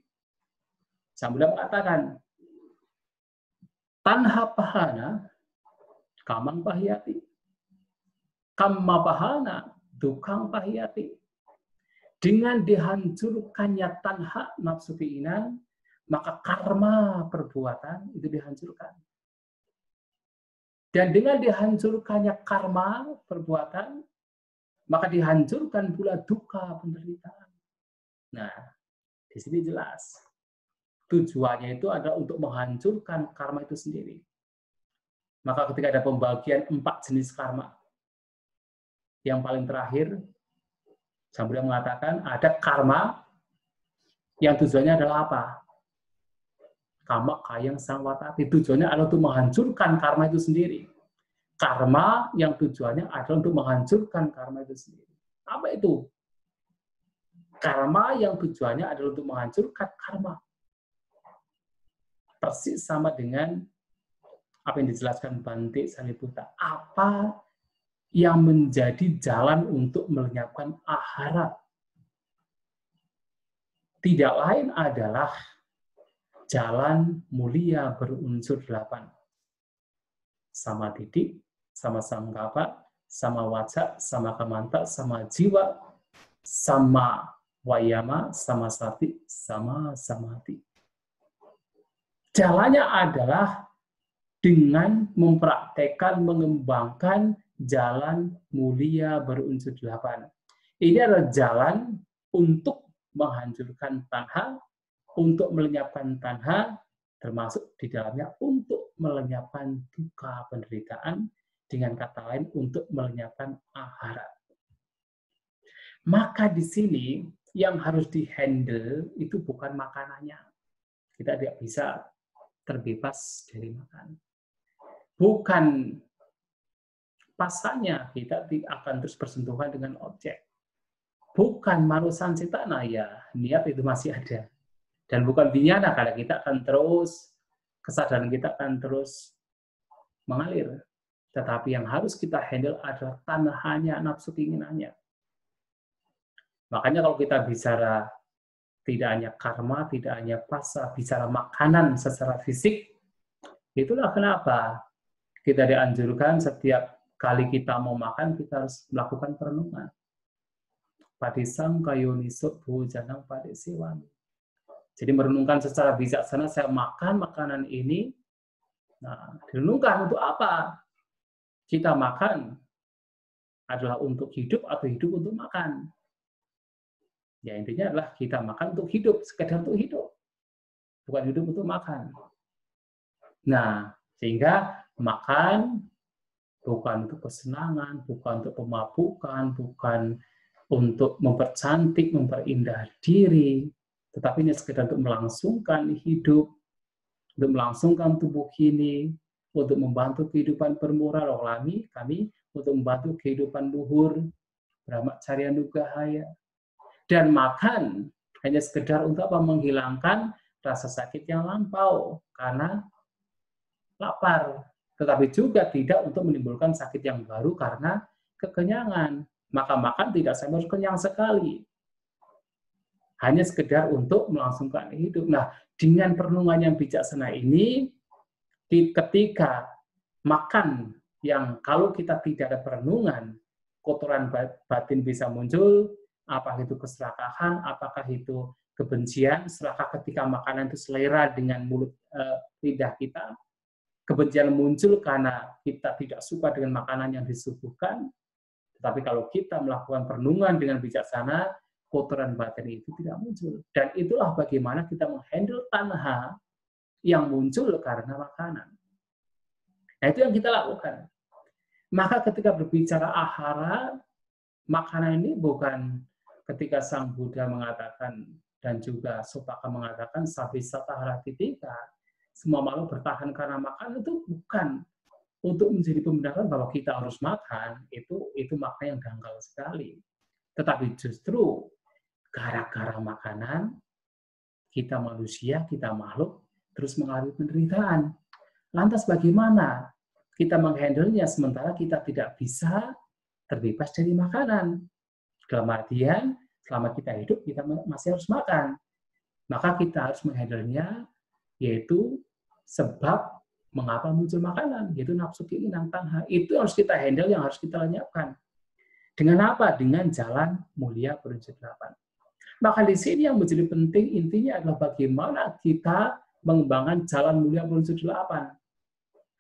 Sang Buddha mengatakan, tanha pahana, kamang pahiyati. Kamma pahana, dukang pahiyati. Dengan dihancurkannya tanha, nafsu, keinginan, maka karma perbuatan itu dihancurkan. Dan dengan dihancurkannya karma perbuatan, maka dihancurkan pula duka penderitaan. Nah, di sini jelas. Tujuannya itu adalah untuk menghancurkan karma itu sendiri. Maka ketika ada pembagian 4 jenis karma, yang paling terakhir, Sang Buddha mengatakan ada karma yang tujuannya adalah apa? Kama kayang sangwatati. Tujuannya adalah untuk menghancurkan karma itu sendiri. Karma yang tujuannya adalah untuk menghancurkan karma itu sendiri. Apa itu? Karma yang tujuannya adalah untuk menghancurkan karma. Persis sama dengan apa yang dijelaskan Bante Sariputta. Apa yang menjadi jalan untuk melenyapkan ahara? Tidak lain adalah jalan mulia berunsur 8. Sama titik, sama sangkapa, sama waca, sama kamanta, sama jiwa, sama wayama, sama sati, sama samadhi. Jalannya adalah dengan mempraktekkan, mengembangkan jalan mulia berunsur 8. Ini adalah jalan untuk menghancurkan tanha, untuk melenyapkan tanha, termasuk di dalamnya untuk melenyapkan duka penderitaan, dengan kata lain untuk melenyapkan ahara. Maka di sini yang harus dihandle itu bukan makanannya. Kita tidak bisa terbebas dari makan. Bukan pasannya kita akan terus bersentuhan dengan objek. Bukan manusan citana, ya niat itu masih ada. Dan bukan binyana, karena kita akan terus, kesadaran kita akan terus mengalir. Tetapi yang harus kita handle adalah tanahnya, nafsu keinginannya. Makanya kalau kita bicara tidak hanya karma, tidak hanya pasa, bicara makanan secara fisik, itulah kenapa kita dianjurkan setiap kali kita mau makan, kita harus melakukan perenungan. Padisam kayoniso bhujanang padesewami. Jadi merenungkan secara bijaksana, saya makan makanan ini, nah, direnungkan untuk apa? Kita makan adalah untuk hidup atau hidup untuk makan? Ya intinya adalah kita makan untuk hidup, sekedar untuk hidup. Bukan hidup untuk makan. Nah, sehingga makan bukan untuk kesenangan, bukan untuk pemabukan, bukan untuk mempercantik, memperindah diri, tetapi ini sekedar untuk melangsungkan hidup, untuk melangsungkan tubuh ini, untuk membantu kehidupan permurah rohlami, kami untuk membantu kehidupan luhur, brahmacharya nugahaya. Dan makan hanya sekedar untuk apa? Menghilangkan rasa sakit yang lampau karena lapar, tetapi juga tidak untuk menimbulkan sakit yang baru karena kekenyangan. Maka makan tidak sampai harus kenyang sekali. Hanya sekedar untuk melangsungkan hidup. Nah, dengan perenungan yang bijaksana ini, ketika makan yang kalau kita tidak ada perenungan, kotoran batin bisa muncul, apakah itu keserakahan, apakah itu kebencian, serakah ketika makanan itu selera dengan mulut lidah kita, Kebencian muncul karena kita tidak suka dengan makanan yang disuguhkan, tetapi kalau kita melakukan perenungan dengan bijaksana, kotoran batin itu tidak muncul. Dan itulah bagaimana kita menghandle tanha yang muncul karena makanan. Nah, itu yang kita lakukan. Maka ketika berbicara ahara, makanan ini bukan ketika Sang Buddha mengatakan dan juga Sopaka mengatakan sabisata haratitika, semua makhluk bertahan karena makan, itu bukan untuk menjadi pembenaran bahwa kita harus makan, itu makna yang dangkal sekali. Tetapi justru gara-gara makanan, kita manusia, kita makhluk, terus mengalami penderitaan. Lantas bagaimana kita menghandle-nya sementara kita tidak bisa terbebas dari makanan? Dalam artian, selama kita hidup, kita masih harus makan. Maka kita harus menghandle-nya, yaitu sebab mengapa muncul makanan, yaitu nafsu keinginan tanha. Itu harus kita handle, yang harus kita lenyapkan. Dengan apa? Dengan jalan mulia prinsip 8. Maka di sini yang menjadi penting intinya adalah bagaimana kita mengembangkan jalan mulia prinsip 8.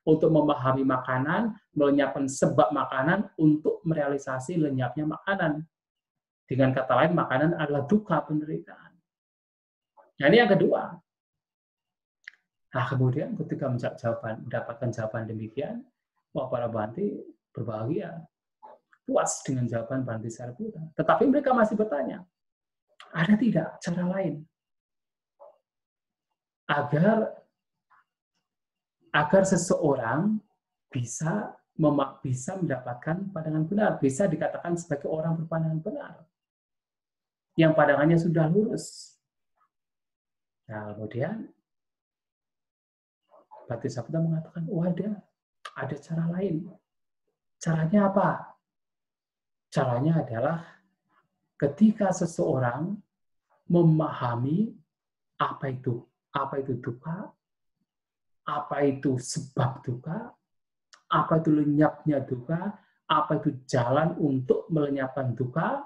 Untuk memahami makanan, melenyapkan sebab makanan, untuk merealisasi lenyapnya makanan. Dengan kata lain, makanan adalah duka, penderitaan. Nah, ini yang kedua. Nah, kemudian ketika mendapatkan jawaban demikian, para Bhante berbahagia, puas dengan jawaban Bhante Sariputta. Tetapi mereka masih bertanya, ada tidak cara lain agar seseorang bisa mendapatkan pandangan benar, bisa dikatakan sebagai orang berpandangan benar, yang pandangannya sudah lurus. Nah, kemudian Bhante Sariputta mengatakan, ada cara lain. Caranya apa? Caranya adalah ketika seseorang memahami apa itu duka, apa itu sebab duka, apa itu lenyapnya duka, apa itu jalan untuk melenyapkan duka,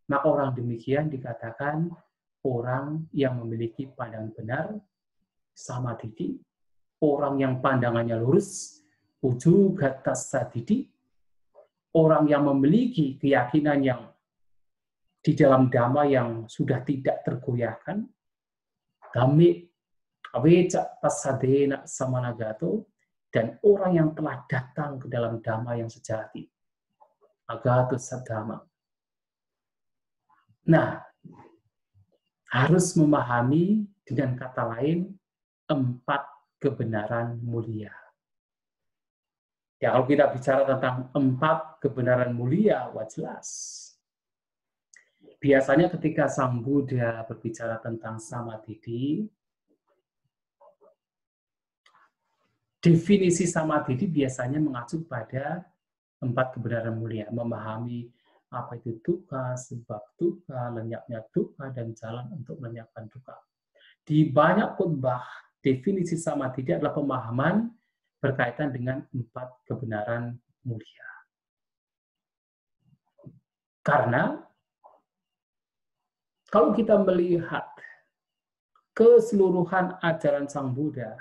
maka orang demikian dikatakan orang yang memiliki pandangan benar, samadhi, orang yang pandangannya lurus, ujugatassadidi, orang yang memiliki keyakinan yang di dalam dhamma yang sudah tidak tergoyahkan, dhammi aweca tasadena samanagato, dan orang yang telah datang ke dalam dhamma yang sejati, agato sadhamma. Nah, harus memahami dengan kata lain 4 kebenaran mulia. Ya, kalau kita bicara tentang 4 kebenaran mulia, wah jelas. Biasanya ketika Sang Buddha berbicara tentang samadhi, definisi samadhi biasanya mengacu pada 4 kebenaran mulia, memahami apa itu duka, sebab duka, lenyapnya duka, dan jalan untuk melenyapkan duka. Di banyak khotbah, definisi samadhi adalah pemahaman berkaitan dengan 4 kebenaran mulia. Karena kalau kita melihat keseluruhan ajaran Sang Buddha,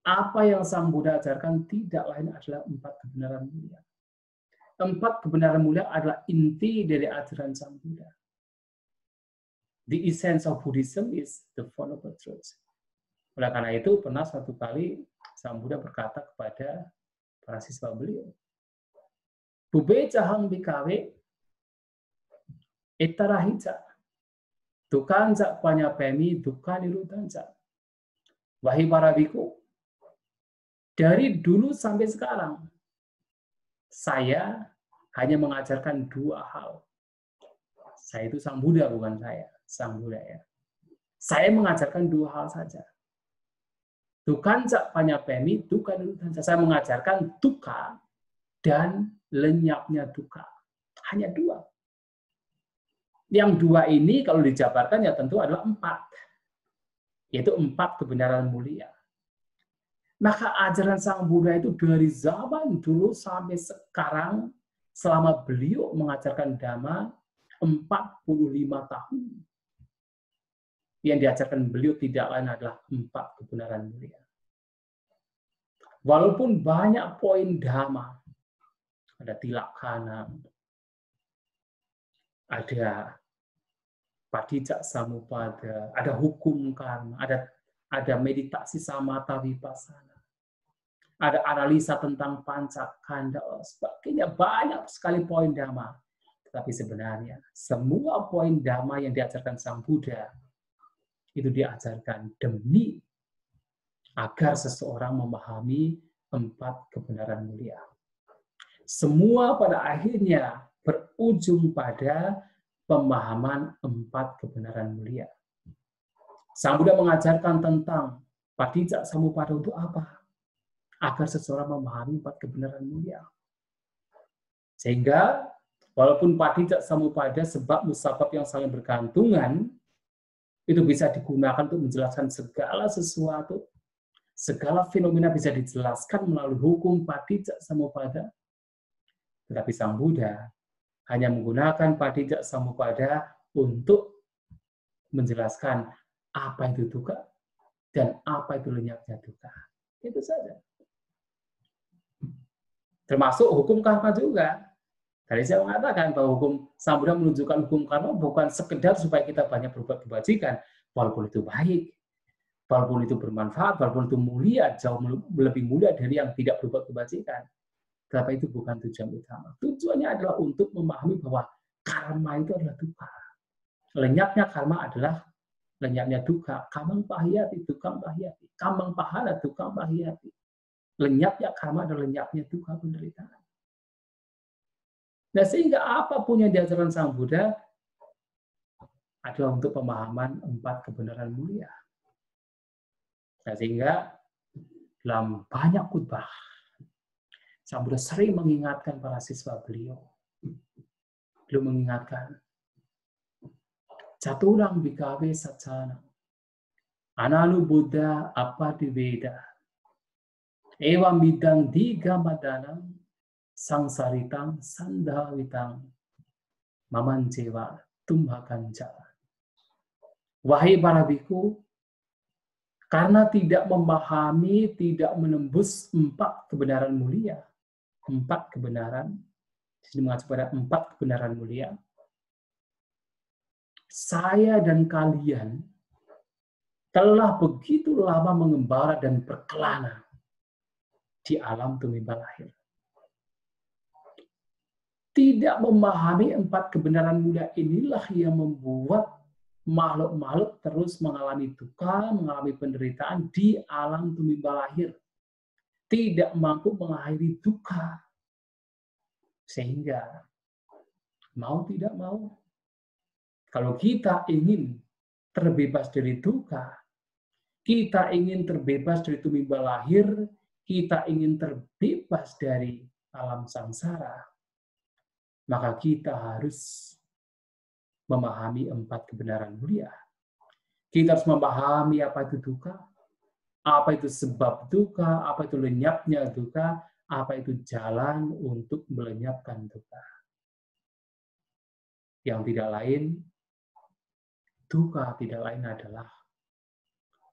apa yang Sang Buddha ajarkan tidak lain adalah 4 kebenaran mulia. 4 kebenaran mulia adalah inti dari ajaran Sang Buddha. The essence of Buddhism is the Four Noble Truths. Oleh karena itu, pernah suatu kali Sang Buddha berkata kepada para siswa beliau, Bube cahang bikawe, etarahica, dukan cak panyapemi, dukan nirudanca. Wahai para biku, dari dulu sampai sekarang, saya hanya mengajarkan 2 hal. Saya itu Sang Buddha, bukan saya. Sang Buddha ya. Saya mengajarkan 2 hal saja. Dukan cak panyapemi, dukan nirudanca. Saya mengajarkan duka dan lenyapnya duka. Hanya 2. Yang 2 ini kalau dijabarkan ya tentu adalah 4. Yaitu 4 kebenaran mulia. Maka ajaran Sang Buddha itu dari zaman dulu sampai sekarang, selama beliau mengajarkan Dhamma 45 tahun. Yang diajarkan beliau tidak lain adalah 4 kebenaran mulia. Walaupun banyak poin dhamma, ada tilakkana, ada padicca samuppada, ada hukum karma, ada meditasi samatha vipassana, ada analisa tentang pancakanda, sebagainya, banyak sekali poin dhamma. Tetapi sebenarnya semua poin dhamma yang diajarkan Sang Buddha itu diajarkan demi agar seseorang memahami 4 kebenaran mulia. Semua pada akhirnya berujung pada pemahaman 4 kebenaran mulia. Sang Buddha mengajarkan tentang padicca samuppada untuk apa? Agar seseorang memahami 4 kebenaran mulia. Sehingga walaupun padicca samuppada sebab musabab yang saling bergantungan, itu bisa digunakan untuk menjelaskan segala sesuatu, segala fenomena bisa dijelaskan melalui hukum padicca samuppada. Tetapi Sang Buddha hanya menggunakan padicca samuppada untuk menjelaskan apa itu dukkha dan apa itu lenyapnya dukkha. Itu saja. Termasuk hukum karma juga. Tadi saya mengatakan bahwa hukum Sang Buddha menunjukkan hukum karma bukan sekedar supaya kita banyak berbuat kebajikan, walaupun itu baik, walaupun itu bermanfaat, walaupun itu mulia, jauh lebih mulia dari yang tidak berbuat kebajikan. Tetapi itu bukan tujuan utama. Tujuannya adalah untuk memahami bahwa karma itu adalah dukkha. Lenyapnya karma adalah lenyapnya dukkha. Kamang pahiyati, dukkang pahiyati. Kamang pahana, dukkang pahiyati. Lenyapnya karma adalah lenyapnya dukkha, penderitaan. Nah, sehingga apapun yang diajarkan Sang Buddha adalah untuk pemahaman 4 kebenaran mulia. Nah, sehingga dalam banyak khutbah, Sang Buddha sering mengingatkan para siswa beliau. Beliau mengingatkan, Caturang bhikkhave sacana, analu buddha apadiveda, ewa midang digamadana, sangsaritang sandhavitang, mamancewa tumhakanca. Wahai para biku, karena tidak memahami, tidak menembus 4 kebenaran mulia, 4 kebenaran, di sini mengacu pada 4 kebenaran mulia, saya dan kalian telah begitu lama mengembara dan berkelana di alam tumimba lahir. Tidak memahami 4 kebenaran mulia inilah yang membuat makhluk-makhluk terus mengalami duka, mengalami penderitaan di alam tumimba lahir. Tidak mampu mengakhiri duka. Sehingga, mau tidak mau, kalau kita ingin terbebas dari duka, kita ingin terbebas dari tumimba lahir, kita ingin terbebas dari alam samsara, maka kita harus memahami 4 kebenaran mulia. Kita harus memahami apa itu duka, apa itu sebab duka, apa itu lenyapnya duka, apa itu jalan untuk melenyapkan duka. Yang tidak lain, duka tidak lain adalah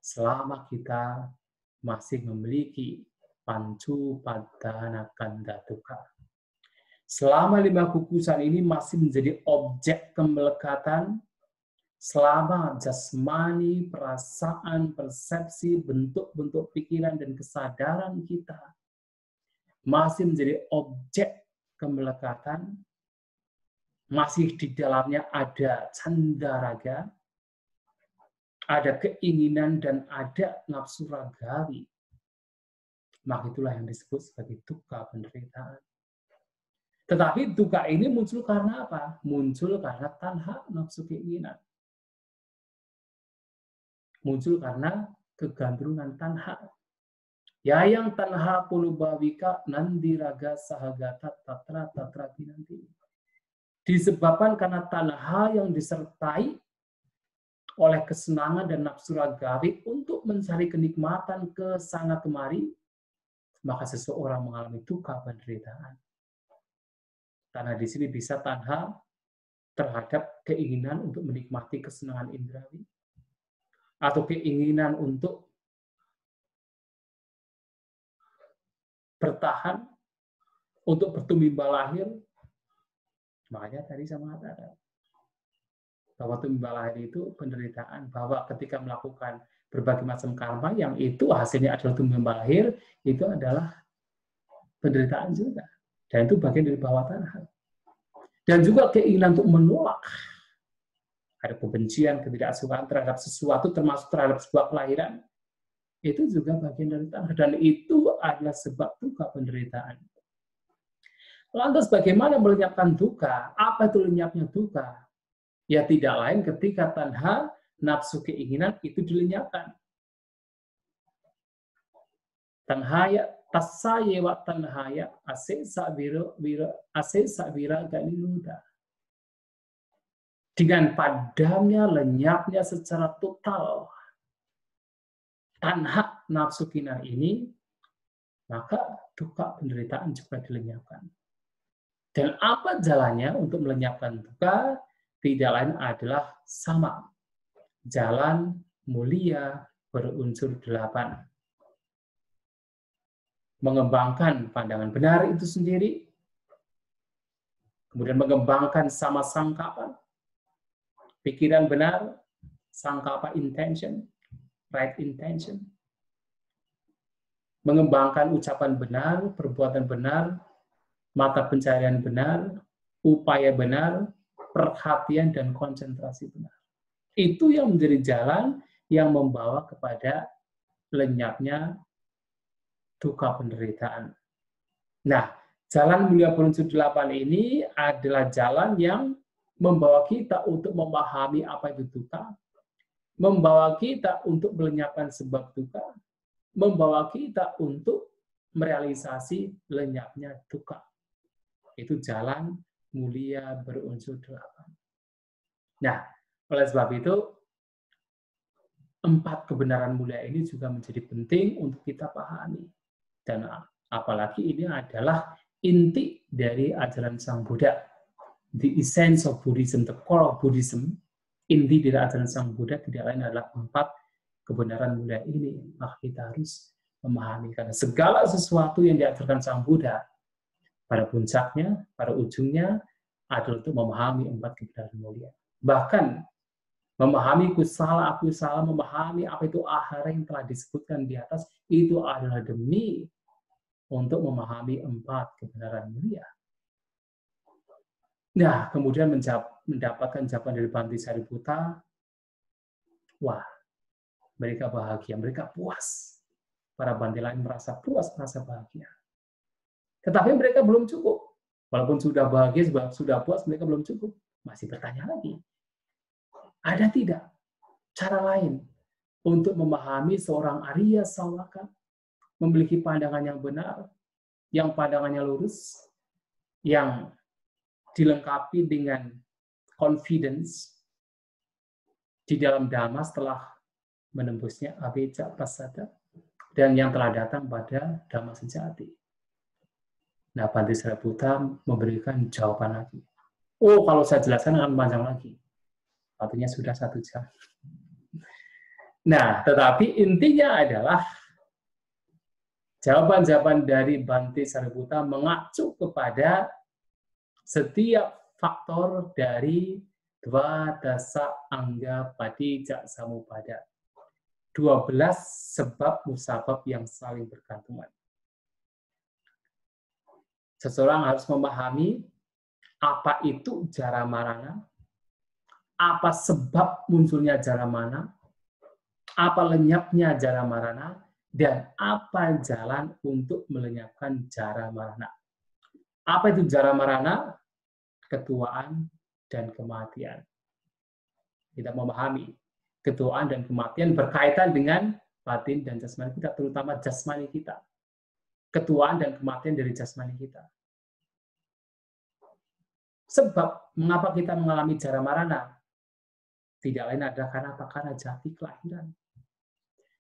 selama kita masih memiliki pancu padana kanda duka. Selama 5 kukusan ini masih menjadi objek kemelekatan, selama jasmani, perasaan, persepsi, bentuk-bentuk pikiran dan kesadaran kita masih menjadi objek kemelekatan, masih di dalamnya ada candaraga, ada keinginan dan ada nafsu ragawi, maka itulah yang disebut sebagai dukkha, penderitaan. Tetapi dukkha ini muncul karena apa? Muncul karena tanha, nafsu keinginan. Muncul karena kegandrungan tanha. Ya yang tanha punubhavika nandiraga sahagata tatra binanti. Disebabkan karena tanha yang disertai oleh kesenangan dan nafsu ragawi untuk mencari kenikmatan ke sana kemari, maka seseorang mengalami dukkha, penderitaan. Karena di sini bisa tanha terhadap keinginan untuk menikmati kesenangan indrawi, atau keinginan untuk bertahan, untuk bertumbal lahir. Makanya tadi saya mengatakan bahwa tumbal lahir itu penderitaan, bahwa ketika melakukan berbagai macam karma yang itu hasilnya adalah tumbal lahir, itu adalah penderitaan juga. Dan itu bagian dari bawah tanah. Dan juga keinginan untuk menolak. Ada kebencian, ketidaksukaan terhadap sesuatu, termasuk terhadap sebuah kelahiran. Itu juga bagian dari tanah. Dan itu adalah sebab duka penderitaan. Lantas bagaimana melenyapkan duka? Apa itu lenyapnya duka? Ya tidak lain ketika tanha, nafsu keinginan itu dilenyapkan. Tanhaya tasaya wa tanhaya ase sabira ganinuda. Dengan padamnya, lenyapnya secara total tanha nafsu kina ini, maka duka penderitaan juga dilenyapkan. Dan apa jalannya untuk melenyapkan duka? Tidak lain adalah sama. Jalan mulia berunsur 8. Mengembangkan pandangan benar itu sendiri, kemudian mengembangkan sama sangkapan, pikiran benar, sangkapa intention, right intention, mengembangkan ucapan benar, perbuatan benar, mata pencaharian benar, upaya benar, perhatian dan konsentrasi benar. Itu yang menjadi jalan yang membawa kepada lenyapnya duka penderitaan. Nah, jalan mulia berunsur 8 ini adalah jalan yang membawa kita untuk memahami apa itu duka, membawa kita untuk melenyapkan sebab duka, membawa kita untuk merealisasi lenyapnya duka. Itu jalan mulia berunsur 8. Nah, oleh sebab itu, 4 kebenaran mulia ini juga menjadi penting untuk kita pahami. Dan apalagi ini adalah inti dari ajaran Sang Buddha. The essence of Buddhism, the core of Buddhism, inti dari ajaran Sang Buddha tidak lain adalah 4 kebenaran mulia ini. Maka kita harus memahami. Karena segala sesuatu yang diajarkan Sang Buddha, pada puncaknya, pada ujungnya, adalah untuk memahami 4 kebenaran mulia. Bahkan, memahami kusala, akusala, memahami apa itu ahara yang telah disebutkan di atas, itu adalah demi untuk memahami 4 kebenaran mulia. Nah, kemudian mendapatkan jawaban dari Bhante Sariputta, wah, mereka bahagia, mereka puas. Para Bhante lain merasa puas, merasa bahagia. Tetapi mereka belum cukup. Walaupun sudah bahagia, sudah puas, mereka belum cukup. Masih bertanya lagi. Ada tidak cara lain untuk memahami seorang Arya Sawaka, memiliki pandangan yang benar, yang pandangannya lurus, yang dilengkapi dengan confidence di dalam Dhamma setelah menembusnya avijja pasada, dan yang telah datang pada Dhamma sejati. Nah, Bhante Sariputta memberikan jawaban lagi. Oh, kalau saya jelaskan akan panjang lagi. Artinya sudah 1 jam. Nah, tetapi intinya adalah jawaban-jawaban dari Bhante Sariputta mengacu kepada setiap faktor dari dwadasa angga padijja samuppada. 12 sebab musabab yang saling bergantungan. Seseorang harus memahami apa itu jara marana, apa sebab munculnya jara marana, apa lenyapnya jara marana, dan apa jalan untuk melenyapkan jara marana. Apa itu jara marana? Ketuaan dan kematian. Kita memahami ketuaan dan kematian berkaitan dengan batin dan jasmani kita, terutama jasmani kita. Ketuaan dan kematian dari jasmani kita. Sebab mengapa kita mengalami jara marana? Tidak lain adalah karena apa? Karena jati kelahiran.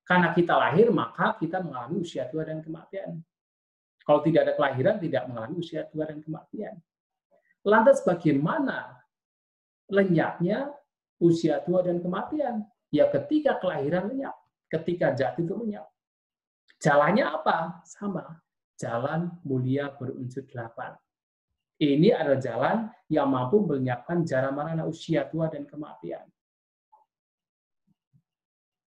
Karena kita lahir, maka kita mengalami usia tua dan kematian. Kalau tidak ada kelahiran, tidak mengalami usia tua dan kematian. Lantas bagaimana lenyapnya usia tua dan kematian? Ya ketika kelahiran lenyap, ketika jati itu lenyap. Jalannya apa? Sama. jalan mulia berunsur 8. Ini adalah jalan yang mampu melenyapkan jara marana usia tua dan kematian.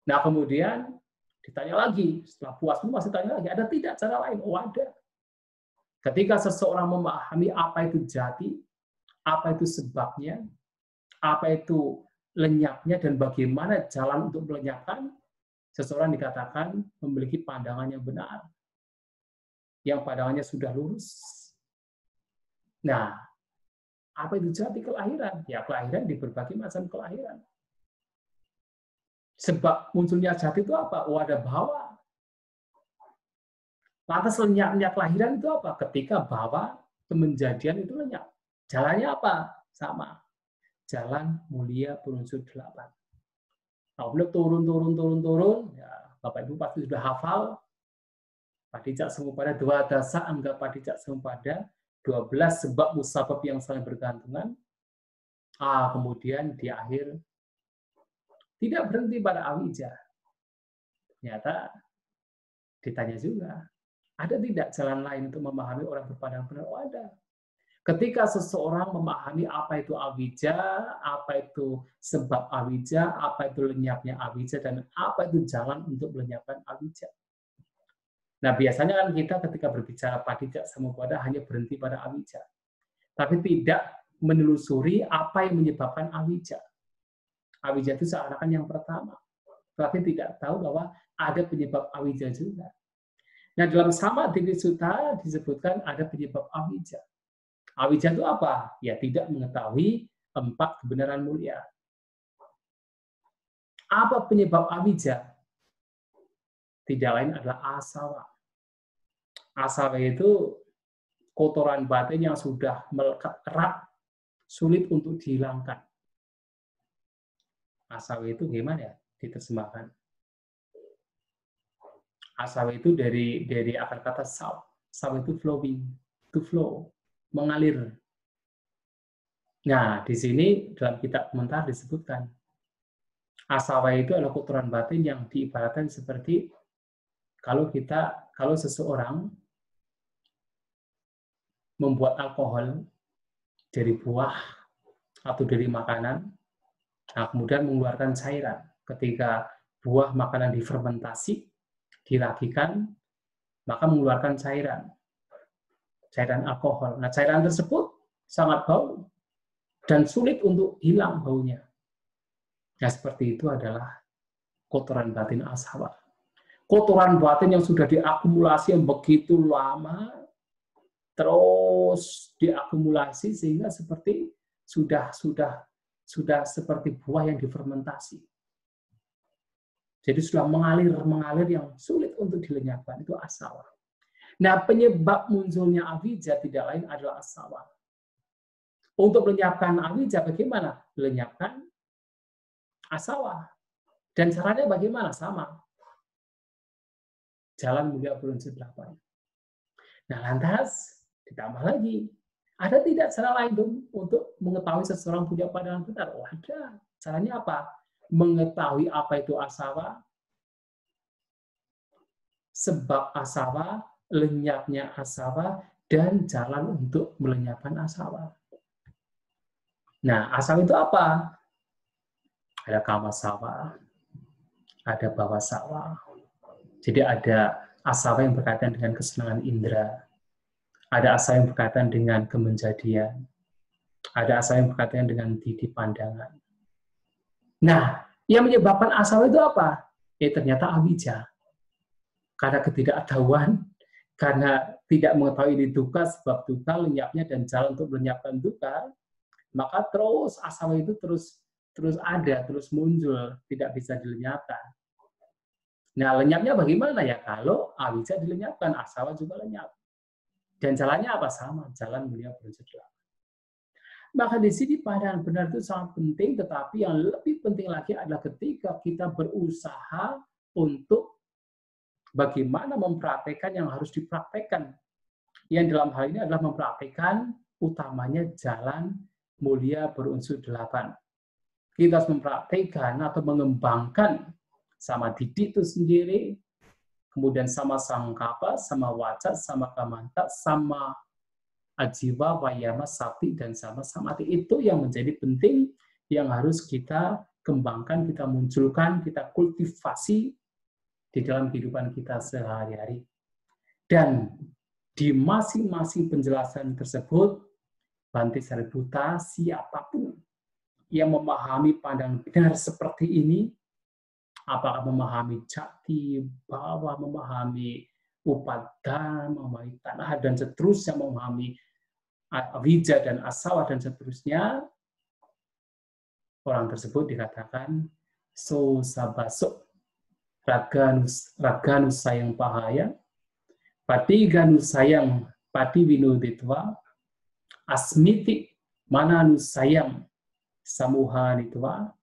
Nah, kemudian ditanya lagi, setelah puas pun masih tanya lagi, ada tidak cara lain? Oh, ada. Ketika seseorang memahami apa itu jati, apa itu sebabnya, apa itu lenyapnya, dan bagaimana jalan untuk melenyapkan, seseorang dikatakan memiliki pandangan yang benar, yang pandangannya sudah lurus. Nah, apa itu jati kelahiran? Ya, kelahiran di berbagai macam kelahiran. Sebab munculnya jati itu apa? Oh, ada bahwa. Lantas lenyapnya kelahiran itu apa? Ketika bahwa kemenjadian itu lenyap. Jalannya apa? Sama. Jalan mulia berunsur 8. Nah, turun. Ya, Bapak Ibu pasti sudah hafal. Padijak semupada dua dasa, anggap padijak semupada 12 sebab musabab yang saling bergantungan. Kemudian di akhir tidak berhenti pada awija. Ternyata ditanya juga, ada tidak jalan lain untuk memahami orang berpandangan benar? Oh, ada. Ketika seseorang memahami apa itu awija, apa itu sebab awija, apa itu lenyapnya awija, dan apa itu jalan untuk melenyapkan awija. Nah, biasanya kan kita ketika berbicara padijak semupada hanya berhenti pada awija, tapi tidak menelusuri apa yang menyebabkan awija. Awija itu seakan-akan yang pertama, tapi tidak tahu bahwa ada penyebab awija juga. Nah, dalam Sama Dini Sutta disebutkan ada penyebab awija. Awija itu apa? Ya, tidak mengetahui 4 kebenaran mulia. Apa penyebab awija? Tidak lain adalah asawa. Asawa itu kotoran batin yang sudah melekat erat, sulit untuk dihilangkan. Asawa itu gimana ya diterjemahkan? Asawa itu dari akar kata saw. Saw itu flowing, to flow, mengalir. Nah, di sini dalam kitab komentar disebutkan asawa itu adalah kotoran batin yang diibaratkan seperti kalau seseorang membuat alkohol dari buah atau dari makanan, nah kemudian mengeluarkan cairan. Ketika buah makanan difermentasi, diragikan, maka mengeluarkan cairan alkohol. Nah, cairan tersebut sangat bau dan sulit untuk hilang baunya. Nah, seperti itu adalah kotoran batin asawa. Kotoran batin yang sudah diakumulasi yang begitu lama, terus diakumulasi sehingga seperti sudah seperti buah yang difermentasi. Jadi sudah mengalir yang sulit untuk dilenyapkan, itu asawa. Nah, penyebab munculnya awija tidak lain adalah asawa. Untuk melenyapkan awija bagaimana? Lenyapkan asawa. Dan caranya bagaimana? Sama. Jalan mulia berunsur 8. Nah, lantas ditambah lagi, ada tidak cara lain untuk mengetahui seseorang punya pandangan benar? Oh, ada. Caranya apa? Mengetahui apa itu asawa, sebab asawa, lenyapnya asawa, dan jalan untuk melenyapkan asawa. Nah, asawa itu apa? Ada kamasawa, ada bawasawa. Jadi ada asawa yang berkaitan dengan kesenangan indera, ada asawa yang berkaitan dengan kemenjadian, ada asawa yang berkaitan dengan didi pandangan. Nah, yang menyebabkan asawa itu apa? Ternyata awija. Karena ketidaktahuan, karena tidak mengetahui ini duka, sebab duka, lenyapnya, dan jalan untuk melenyapkan duka, maka terus asawa itu terus ada, terus muncul, tidak bisa dilenyapkan. Nah, lenyapnya bagaimana ya? Kalau awija dilenyapkan, asawa juga lenyap. Dan jalannya apa? Sama, jalan mulia berunsur 8. Maka di sini pandangan benar itu sangat penting, tetapi yang lebih penting lagi adalah ketika kita berusaha untuk bagaimana mempraktekkan yang harus dipraktekkan. Yang dalam hal ini adalah mempraktekkan utamanya jalan mulia berunsur 8. Kita harus mempraktekkan atau mengembangkan sama didik itu sendiri, kemudian sama sangkapa, sama waca, sama kamanta, sama ajiwa, wayama, sati, dan sama samati. Itu yang menjadi penting, yang harus kita kembangkan, kita munculkan, kita kultivasi di dalam kehidupan kita sehari-hari. Dan di masing-masing penjelasan tersebut, Bhante Sariputta, siapapun yang memahami pandangan benar seperti ini, apakah memahami jati, bawah, memahami upadana, memahami tanah, dan seterusnya, memahami awija dan asawa, dan seterusnya, orang tersebut dikatakan so sabaso raganus sayang pahaya, patiganus sayang pati winoditwa, asmiti mananus sayang samuhanitwa,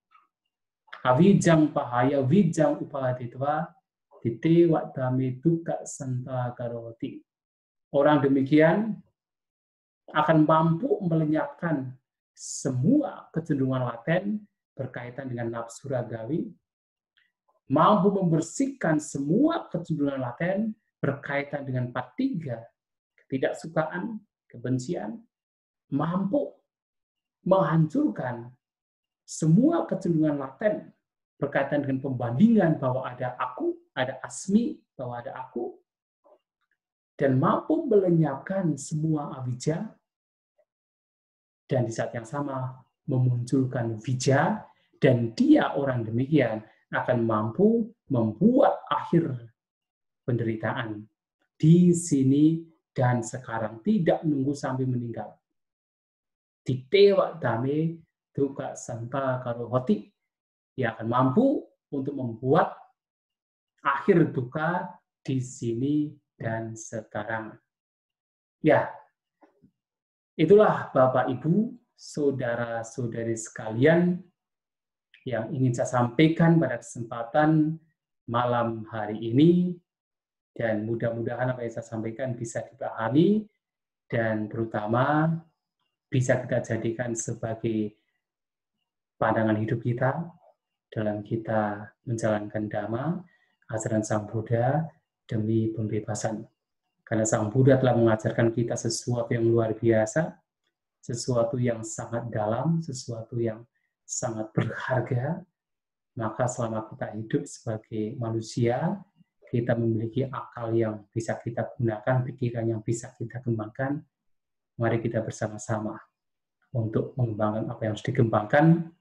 awijang pahaya wijang upaditwa, ditewa dame duka santa karoti. Orang demikian akan mampu melenyapkan semua kecenderungan laten berkaitan dengan nafsu ragawi, mampu membersihkan semua kecenderungan laten berkaitan dengan patiga, ketidaksukaan, kebencian, mampu menghancurkan semua kecenderungan laten berkaitan dengan pembandingan bahwa ada aku, ada asmi, bahwa ada aku, dan mampu melenyapkan semua avijja, dan di saat yang sama memunculkan vijja, dan dia orang demikian akan mampu membuat akhir penderitaan di sini dan sekarang, tidak menunggu sampai meninggal. Ditewa dame duka santa karohoti, dia akan mampu untuk membuat akhir duka di sini dan sekarang. Ya, itulah Bapak Ibu, saudara-saudari sekalian yang ingin saya sampaikan pada kesempatan malam hari ini, dan mudah-mudahan apa yang saya sampaikan bisa dipahami dan terutama bisa kita jadikan sebagai pandangan hidup kita dalam kita menjalankan Dhamma, ajaran Sang Buddha demi pembebasan. Karena Sang Buddha telah mengajarkan kita sesuatu yang luar biasa, sesuatu yang sangat dalam, sesuatu yang sangat berharga, maka selama kita hidup sebagai manusia, kita memiliki akal yang bisa kita gunakan, pikiran yang bisa kita kembangkan. Mari kita bersama-sama untuk mengembangkan apa yang harus dikembangkan,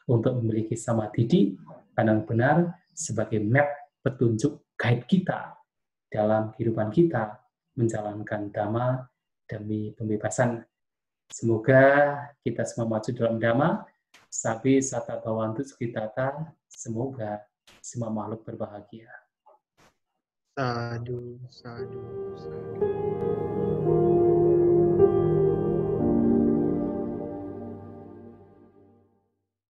untuk memiliki samadhi, pandang benar, sebagai map, petunjuk, guide kita dalam kehidupan kita, menjalankan Dhamma demi pembebasan. Semoga kita semua maju dalam Dhamma, sabi sata bhavantu sukitata, semoga semua makhluk berbahagia. Sadhu, sadhu, sadhu.